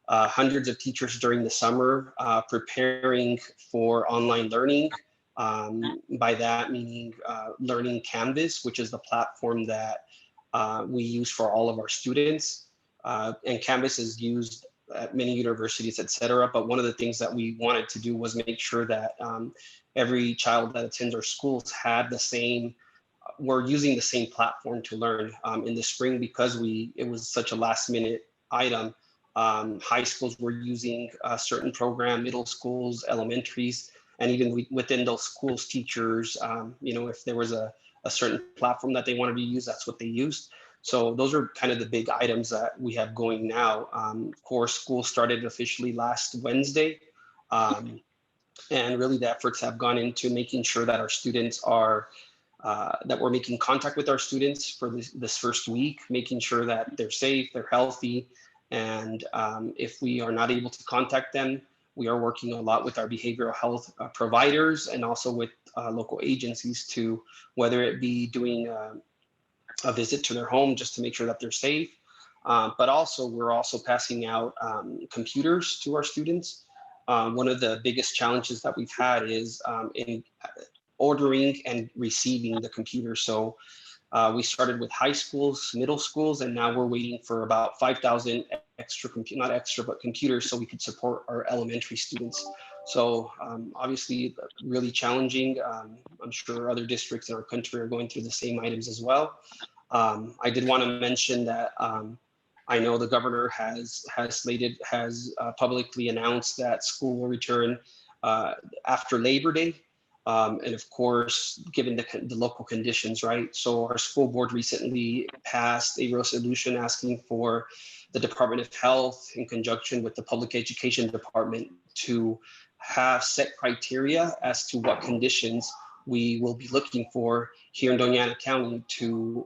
hundreds of teachers during the summer preparing for online learning. By that meaning Learning Canvas, which is the platform that we use for all of our students. And Canvas is used at many universities, et cetera. But one of the things that we wanted to do was make sure that every child that attends our schools had the same, we're using the same platform to learn. In the spring, because it was such a last minute item, high schools were using a certain program, middle schools, elementaries, and even within those schools, teachers, if there was a certain platform that they wanted to use, that's what they used. So those are kind of the big items that we have going now. Of course, school started officially last Wednesday. And really the efforts have gone into making sure that our students are, that we're making contact with our students for this first week, making sure that they're safe, they're healthy. And if we are not able to contact them, we are working a lot with our behavioral health providers and also with local agencies to, whether it be doing a visit to their home just to make sure that they're safe. But also we're also passing out computers to our students. One of the biggest challenges that we've had is in ordering and receiving the computers. So we started with high schools, middle schools, and now we're waiting for about 5,000 extra, not extra, but computers so we could support our elementary students. So obviously really challenging. I'm sure other districts in our country are going through the same items as well. I did want to mention that I know the governor has publicly announced that school will return after Labor Day. And of course, given the local conditions, right? So our school board recently passed a resolution asking for the Department of Health in conjunction with the Public Education Department to have set criteria as to what conditions we will be looking for here in Doña Ana County to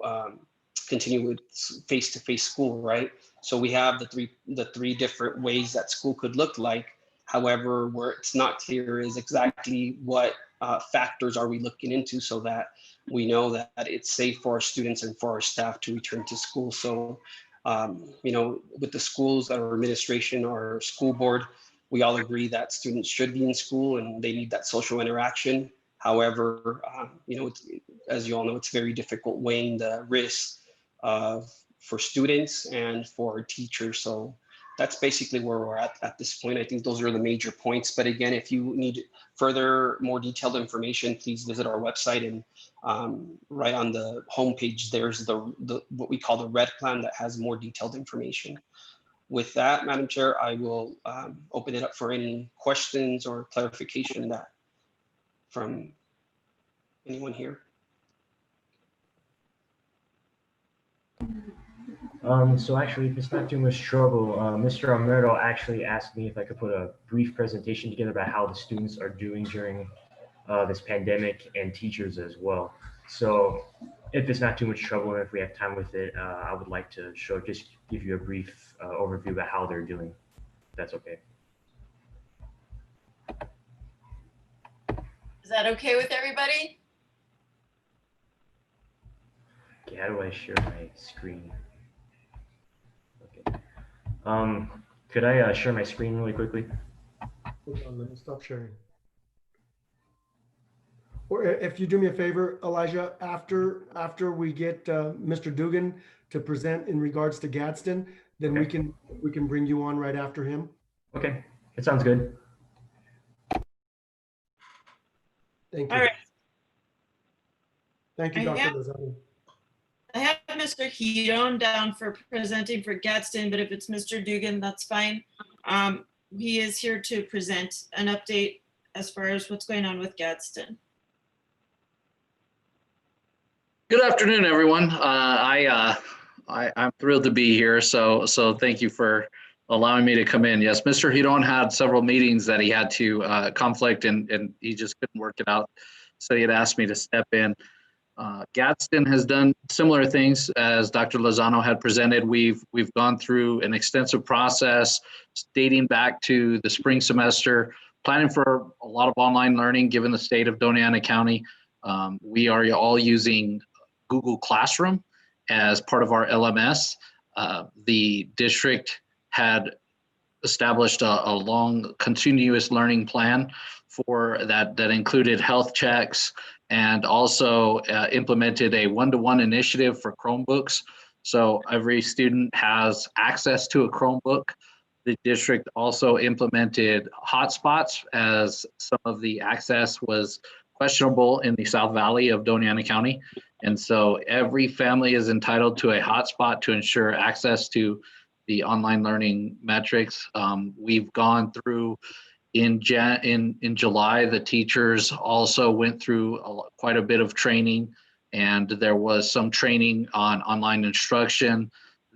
continue with face-to-face school, right? So we have the three different ways that school could look like. However, where it's not clear is exactly what factors are we looking into so that we know that it's safe for our students and for our staff to return to school. So, with the schools, our administration, our school board, we all agree that students should be in school and they need that social interaction. However, as you all know, it's very difficult weighing the risks for students and for teachers. So that's basically where we're at this point. I think those are the major points. But again, if you need further, more detailed information, please visit our website, and right on the homepage, there's the what we call the red plan that has more detailed information. With that, Madam Chair, I will open it up for any questions or clarification from anyone here. So actually, if it's not too much trouble, Mr. Almerto actually asked me if I could put a brief presentation together about how the students are doing during this pandemic, and teachers as well. So if it's not too much trouble and if we have time with it, I would like to just give you a brief overview about how they're doing, if that's okay. Is that okay with everybody? Okay, how do I share my screen? Okay. Could I share my screen really quickly? Hold on, let me stop sharing. Or if you do me a favor, Elijah, after we get Mr. Dugan to present in regards to Gadsden, then Okay. we can bring you on right after him. Okay, it sounds good. Thank you. All right. Thank you, I Dr. have- Lozano. I have Mr. Hidon down for presenting for Gadsden, but if it's Mr. Dugan, that's fine. He is here to present an update as far as what's going on with Gadsden. Good afternoon, everyone. I'm thrilled to be here. So thank you for allowing me to come in. Yes, Mr. Hidon had several meetings that he had to conflict, and he just couldn't work it out. So he had asked me to step in. Gadsden has done similar things as Dr. Lozano had presented. We've gone through an extensive process dating back to the spring semester, planning for a lot of online learning given the state of Dona County. We are all using Google Classroom as part of our LMS. The district had established a long continuous learning plan for that included health checks, and also implemented a one-to-one initiative for Chromebooks. So every student has access to a Chromebook. The district also implemented hotspots, as some of the access was questionable in the South Valley of Dona County. And so every family is entitled to a hotspot to ensure access to the online learning metrics. We've gone through in July, the teachers also went through quite a bit of training, and there was some training on online instruction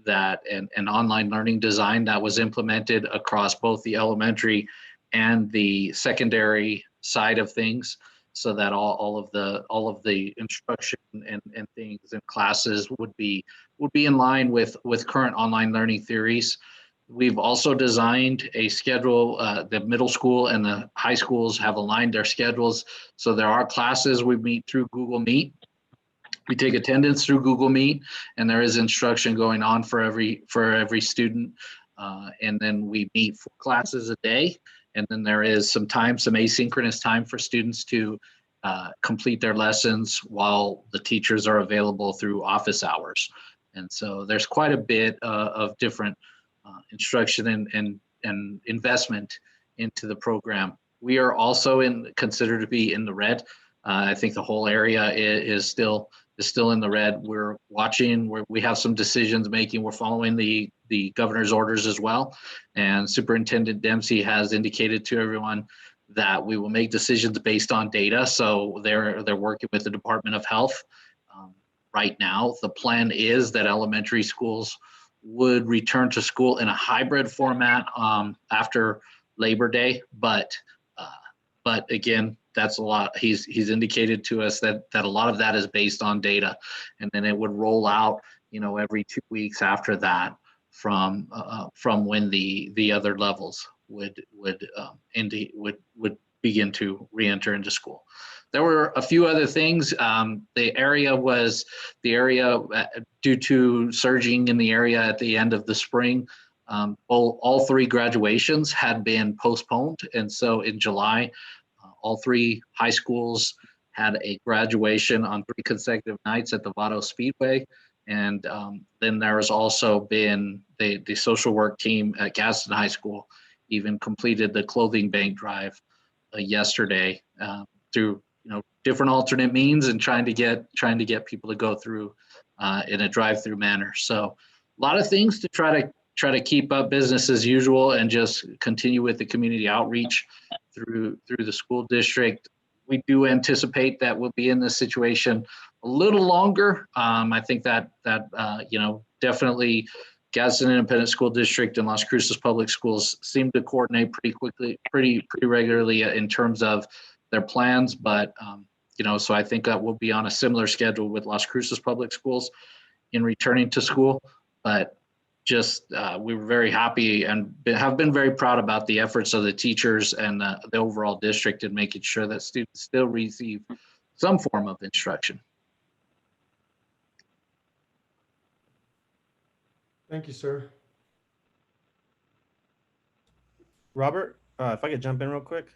and online learning design that was implemented across both the elementary and the secondary side of things, so that all of the instruction and things and classes would be in line with current online learning theories. We've also designed a schedule. The middle school and the high schools have aligned their schedules. So there are classes we meet through Google Meet. We take attendance through Google Meet, and there is instruction going on for every student. And then we meet 4 classes a day. And then there is some asynchronous time for students to complete their lessons while the teachers are available through office hours. And so there's quite a bit of different instruction and investment into the program. We are also considered to be in the red. I think the whole area is still in the red. We're watching. We have some decisions making. We're following the governor's orders as well. And Superintendent Dempsey has indicated to everyone that we will make decisions based on data. So they're working with the Department of Health. Right now, the plan is that elementary schools would return to school in a hybrid format after Labor Day, but again, that's a lot. He's indicated to us that a lot of that is based on data, and then it would roll out, every 2 weeks after that from when the other levels would begin to re-enter into school. There were a few other things. The area due to surging in the area at the end of the spring, all 3 graduations had been postponed. And so in July, all 3 high schools had a graduation on 3 consecutive nights at the Vado Speedway. And then there has also been the social work team at Gadsden High School even completed the clothing bank drive yesterday through different alternate means and trying to get people to go through in a drive-through manner. So a lot of things to try to keep up business as usual and just continue with the community outreach through the school district. We do anticipate that we'll be in this situation a little longer. I think that definitely Gadsden Independent School District and Las Cruces Public Schools seem to coordinate pretty quickly, pretty regularly in terms of their plans. But so I think that we'll be on a similar schedule with Las Cruces Public Schools in returning to school. But just we were very happy and have been very proud about the efforts of the teachers and the overall district in making sure that students still receive some form of instruction. Thank you, sir. Robert, if I could jump in real quick.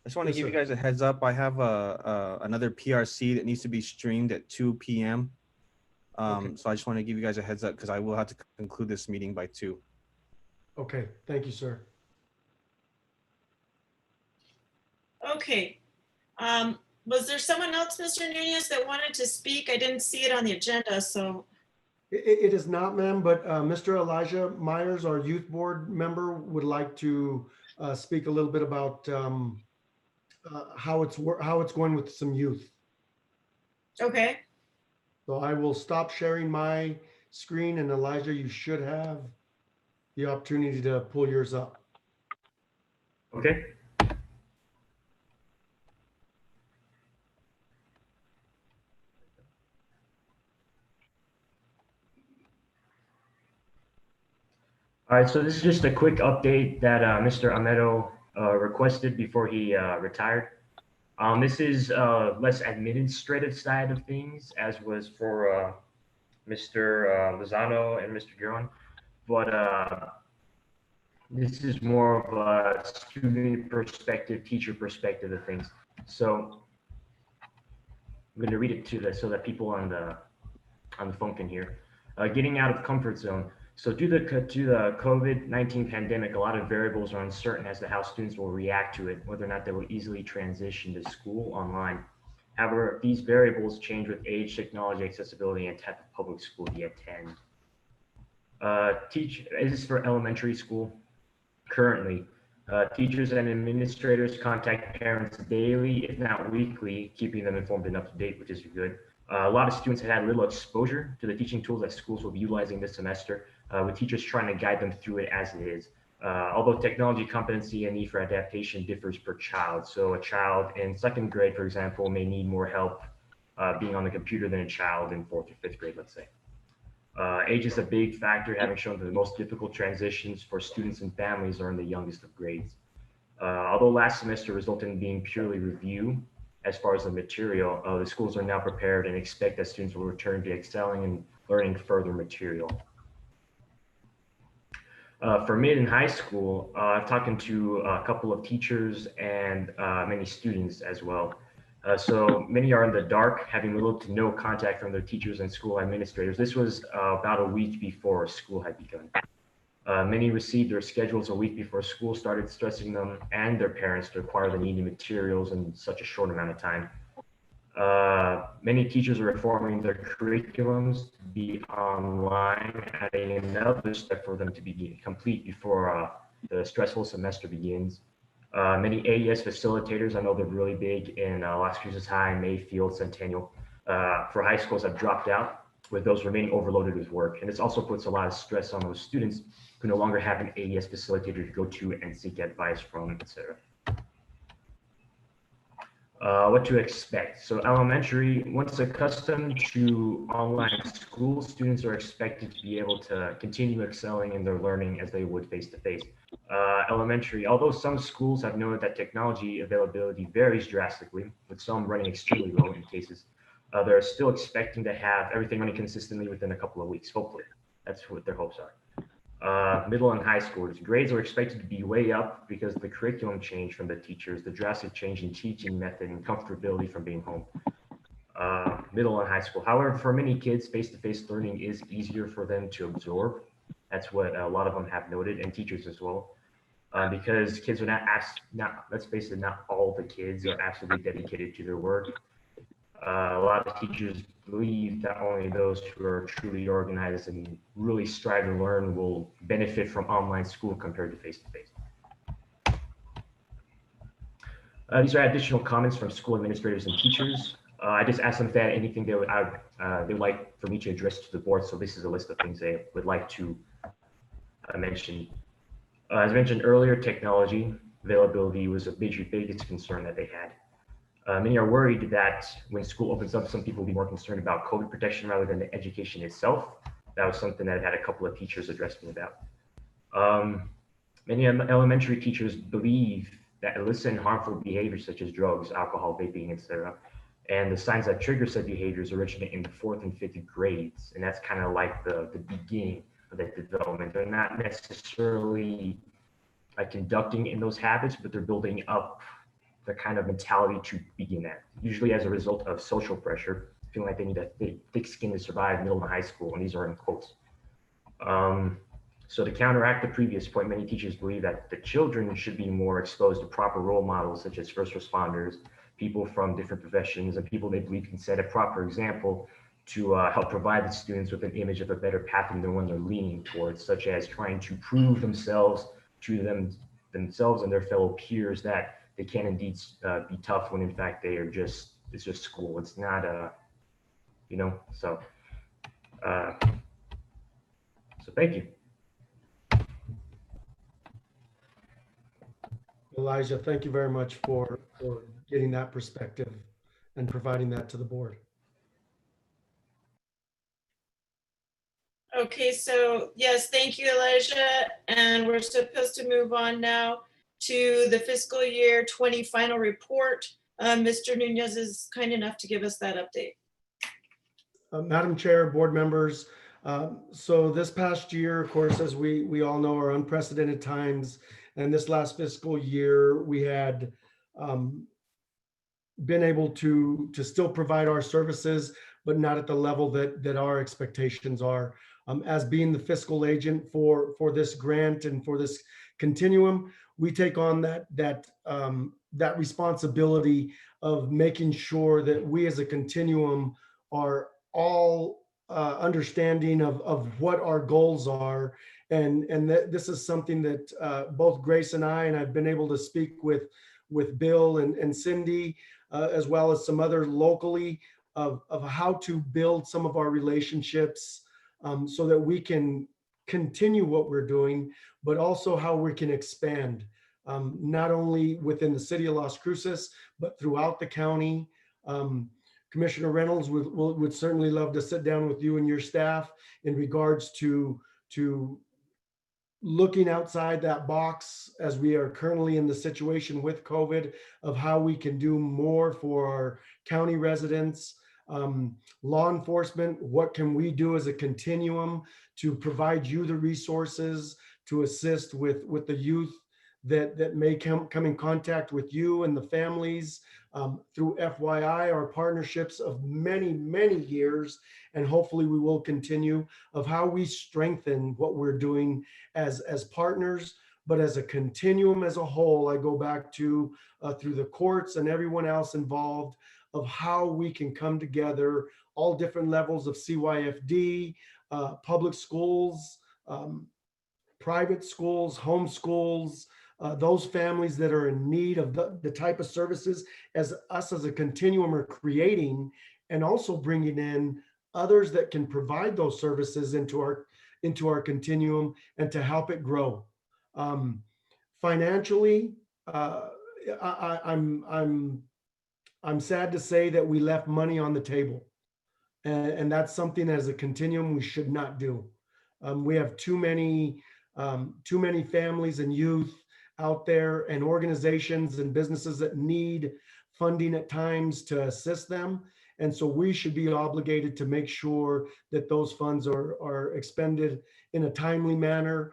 I just want to Yes, give sir. you guys a heads up. I have another PRC that needs to be streamed at 2 p.m. Okay. So I just want to give you guys a heads up because I will have to conclude this meeting by 2. Okay, thank you, sir. Okay. Was there someone else, Mr. Nunez, that wanted to speak? I didn't see it on the agenda, so. It is not, ma'am, but Mr. Elijah Myers, our youth board member, would like to speak a little bit about how it's going with some youth. Okay. So I will stop sharing my screen, and Elijah, you should have the opportunity to pull yours up. Okay. All right, so this is just a quick update that Mr. Amedo requested before he retired. This is less administrative side of things, as was for Mr. Lozano and Mr. Giron, but this is more of a student perspective, teacher perspective of things. So I'm going to read it so that people on the phone can hear. Getting out of comfort zone. So due to the COVID-19 pandemic, a lot of variables are uncertain as to how students will react to it, whether or not they will easily transition to school online. However, these variables change with age, technology, accessibility, and type of public school you attend. This is for elementary school. Currently, teachers and administrators contact parents daily, if not weekly, keeping them informed and up to date, which is good. A lot of students have had little exposure to the teaching tools that schools will be utilizing this semester, with teachers trying to guide them through it as it is. Although technology competency and need for adaptation differs per child. So a child in 2nd grade, for example, may need more help being on the computer than a child in 4th or 5th grade, let's say. Age is a big factor, having shown that the most difficult transitions for students and families are in the youngest of grades. Although last semester resulted in being purely review, as far as the material, the schools are now prepared and expect that students will return to excelling and learning further material. For mid and high school, I've talked to a couple of teachers and many students as well. So many are in the dark, having little to no contact from their teachers and school administrators. This was about a week before school had begun. Many received their schedules a week before school started, stressing them and their parents to acquire the needed materials in such a short amount of time. Many teachers are reforming their curriculums to be online, adding another step for them to be complete before the stressful semester begins. Many AES facilitators, I know they're really big in Las Cruces High, Mayfield, Centennial, for high schools have dropped out, with those remaining overloaded with work. And this also puts a lot of stress on those students who no longer have an AES facilitator to go to and seek advice from, etc. What to expect. So elementary, once accustomed to online school, students are expected to be able to continue excelling in their learning as they would face-to-face. Elementary, although some schools have noted that technology availability varies drastically, with some running extremely low in cases, they're still expecting to have everything running consistently within a couple of weeks, hopefully. That's what their hopes are. Middle and high schoolers, grades are expected to be way up because of the curriculum change from the teachers, the drastic change in teaching method, and comfortability from being home. Middle and high school. However, for many kids, face-to-face learning is easier for them to absorb. That's what a lot of them have noted, and teachers as well. Because kids are let's face it, not all the kids are absolutely dedicated to their work. A lot of teachers believe that only those who are truly organized and really strive to learn will benefit from online school compared to face-to-face. These are additional comments from school administrators and teachers. I just asked them if they had anything they would like for me to address to the board. So this is a list of things they would like to mention. As mentioned earlier, technology availability was a biggest concern that they had. Many are worried that when school opens up, some people will be more concerned about COVID protection rather than the education itself. That was something that I had a couple of teachers address me about. Many elementary teachers believe that illicit and harmful behaviors such as drugs, alcohol, vaping, etc., and the signs that trigger said behaviors originate in the 4th and 5th grades, and that's kind of like the beginning of that development. They're not necessarily conducting in those habits, but they're building up the kind of mentality to begin at, usually as a result of social pressure, feeling like they need a thick skin to survive middle and high school, and these are in quotes. So to counteract the previous point, many teachers believe that the children should be more exposed to proper role models, such as first responders, people from different professions, and people they believe can set a proper example to help provide the students with an image of a better path than the one they're leaning towards, such as trying to prove themselves to themselves and their fellow peers that they can indeed be tough when in fact they are it's just school. It's not so thank you. Elijah, thank you very much for getting that perspective and providing that to the board. Okay, so yes, thank you, Elijah. And we're supposed to move on now to the fiscal year 20 final report. Mr. Nunez is kind enough to give us that update. Madam Chair, board members, so this past year, of course, as we all know, are unprecedented times. And this last fiscal year, we had been able to still provide our services, but not at the level that our expectations are. As being the fiscal agent for this grant and for this continuum, we take on that responsibility of making sure that we as a continuum are all understanding of what our goals are. And that this is something that both Grace and I've been able to speak with Bill and Cindy, as well as some other locally of how to build some of our relationships so that we can continue what we're doing, but also how we can expand, not only within the city of Las Cruces, but throughout the county. Commissioner Reynolds would certainly love to sit down with you and your staff in regards to looking outside that box as we are currently in the situation with COVID of how we can do more for our county residents. Law enforcement, what can we do as a continuum to provide you the resources to assist with the youth that may come in contact with you and the families through FYI, our partnerships of many, many years, and hopefully we will continue, of how we strengthen what we're doing as partners, but as a continuum as a whole. I go back to through the courts and everyone else involved, of how we can come together, all different levels of CYFD, public schools, private schools, home schools, those families that are in need of the type of services as us as a continuum are creating, and also bringing in others that can provide those services into our continuum and to help it grow. Financially, I'm I'm sad to say that we left money on the table. And that's something as a continuum we should not do. We have too many families and youth out there and organizations and businesses that need funding at times to assist them. And so we should be obligated to make sure that those funds are expended in a timely manner.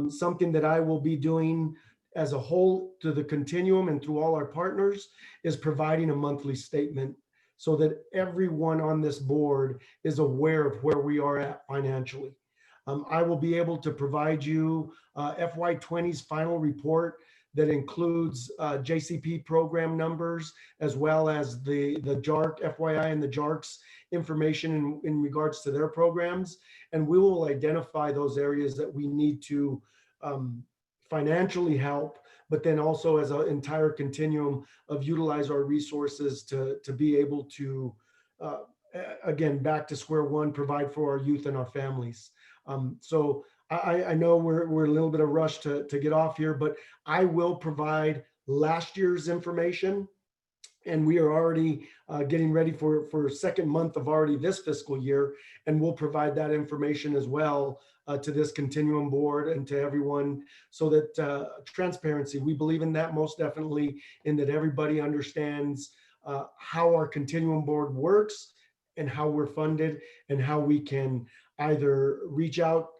Something that I will be doing as a whole to the continuum and through all our partners is providing a monthly statement so that everyone on this board is aware of where we are at financially. I will be able to provide you FY20's final report that includes JCP program numbers, as well as the JARC, FYI, and the JARC's information in regards to their programs. And we will identify those areas that we need to financially help, but then also as an entire continuum of utilize our resources to be able to, again, back to square one, provide for our youth and our families. So I know we're a little bit of rush to get off here, but I will provide last year's information. And we are already getting ready for second month of already this fiscal year. And we'll provide that information as well to this continuum board and to everyone, so that transparency, we believe in that most definitely, in that everybody understands how our continuum board works and how we're funded and how we can either reach out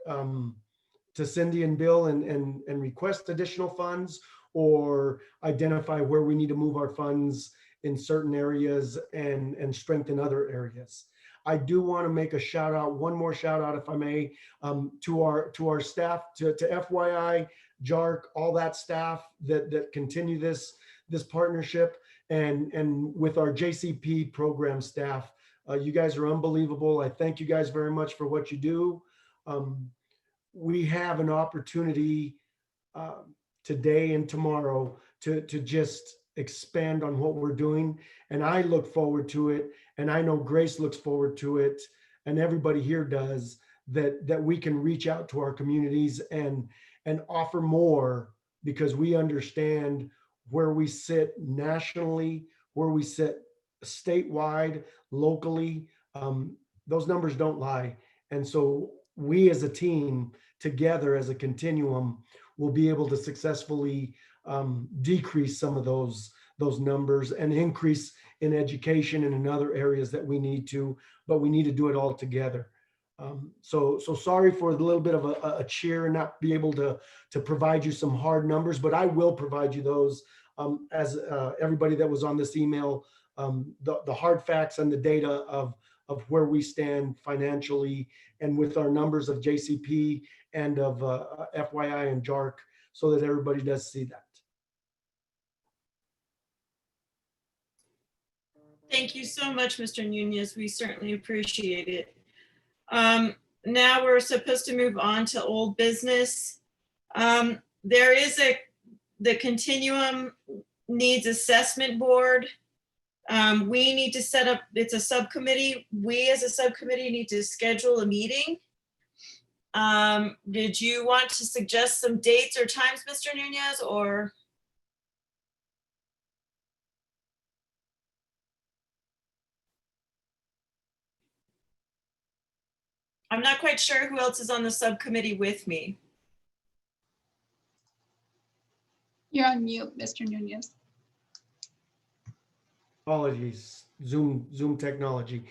to Cindy and Bill and request additional funds, or identify where we need to move our funds in certain areas and strengthen other areas. I do want to make a shout out, one more shout out, if I may, to our staff, to FYI, JARC, all that staff that continue this partnership, and with our JCP program staff. You guys are unbelievable. I thank you guys very much for what you do. We have an opportunity today and tomorrow to just expand on what we're doing. And I look forward to it. And I know Grace looks forward to it. And everybody here does, that we can reach out to our communities and offer more, because we understand where we sit nationally, where we sit statewide, locally. Those numbers don't lie. And so we as a team together as a continuum will be able to successfully decrease some of those numbers and increase in education and in other areas that we need to, but we need to do it all together. So sorry for a little bit of a cheer and not be able to provide you some hard numbers, but I will provide you those as everybody that was on this email, the hard facts and the data of where we stand financially and with our numbers of JCP and of FYI and JARC, so that everybody does see that. Thank you so much, Mr. Nunez. We certainly appreciate it. Now we're supposed to move on to old business. There is the Continuum Needs Assessment Board. We need to set up, it's a subcommittee. We as a subcommittee need to schedule a meeting. Did you want to suggest some dates or times, Mr. Nunez, or? I'm not quite sure who else is on the subcommittee with me. You're on mute, Mr. Nunez. Apologies, Zoom technology.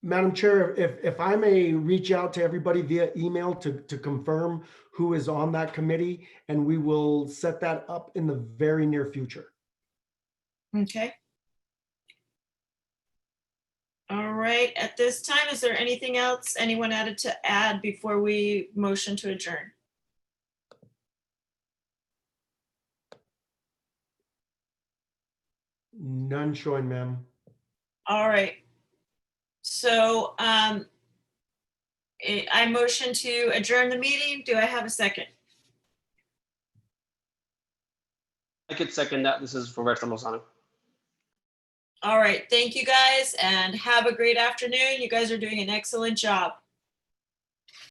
Madam Chair, if I may reach out to everybody via email to confirm who is on that committee, and we will set that up in the very near future. Okay. All right, at this time, is there anything else anyone added to add before we motion to adjourn? None showing, ma'am. All right. So I motion to adjourn the meeting. Do I have a second? I could second that. This is Roberto Lozano. All right, thank you guys and have a great afternoon. You guys are doing an excellent job.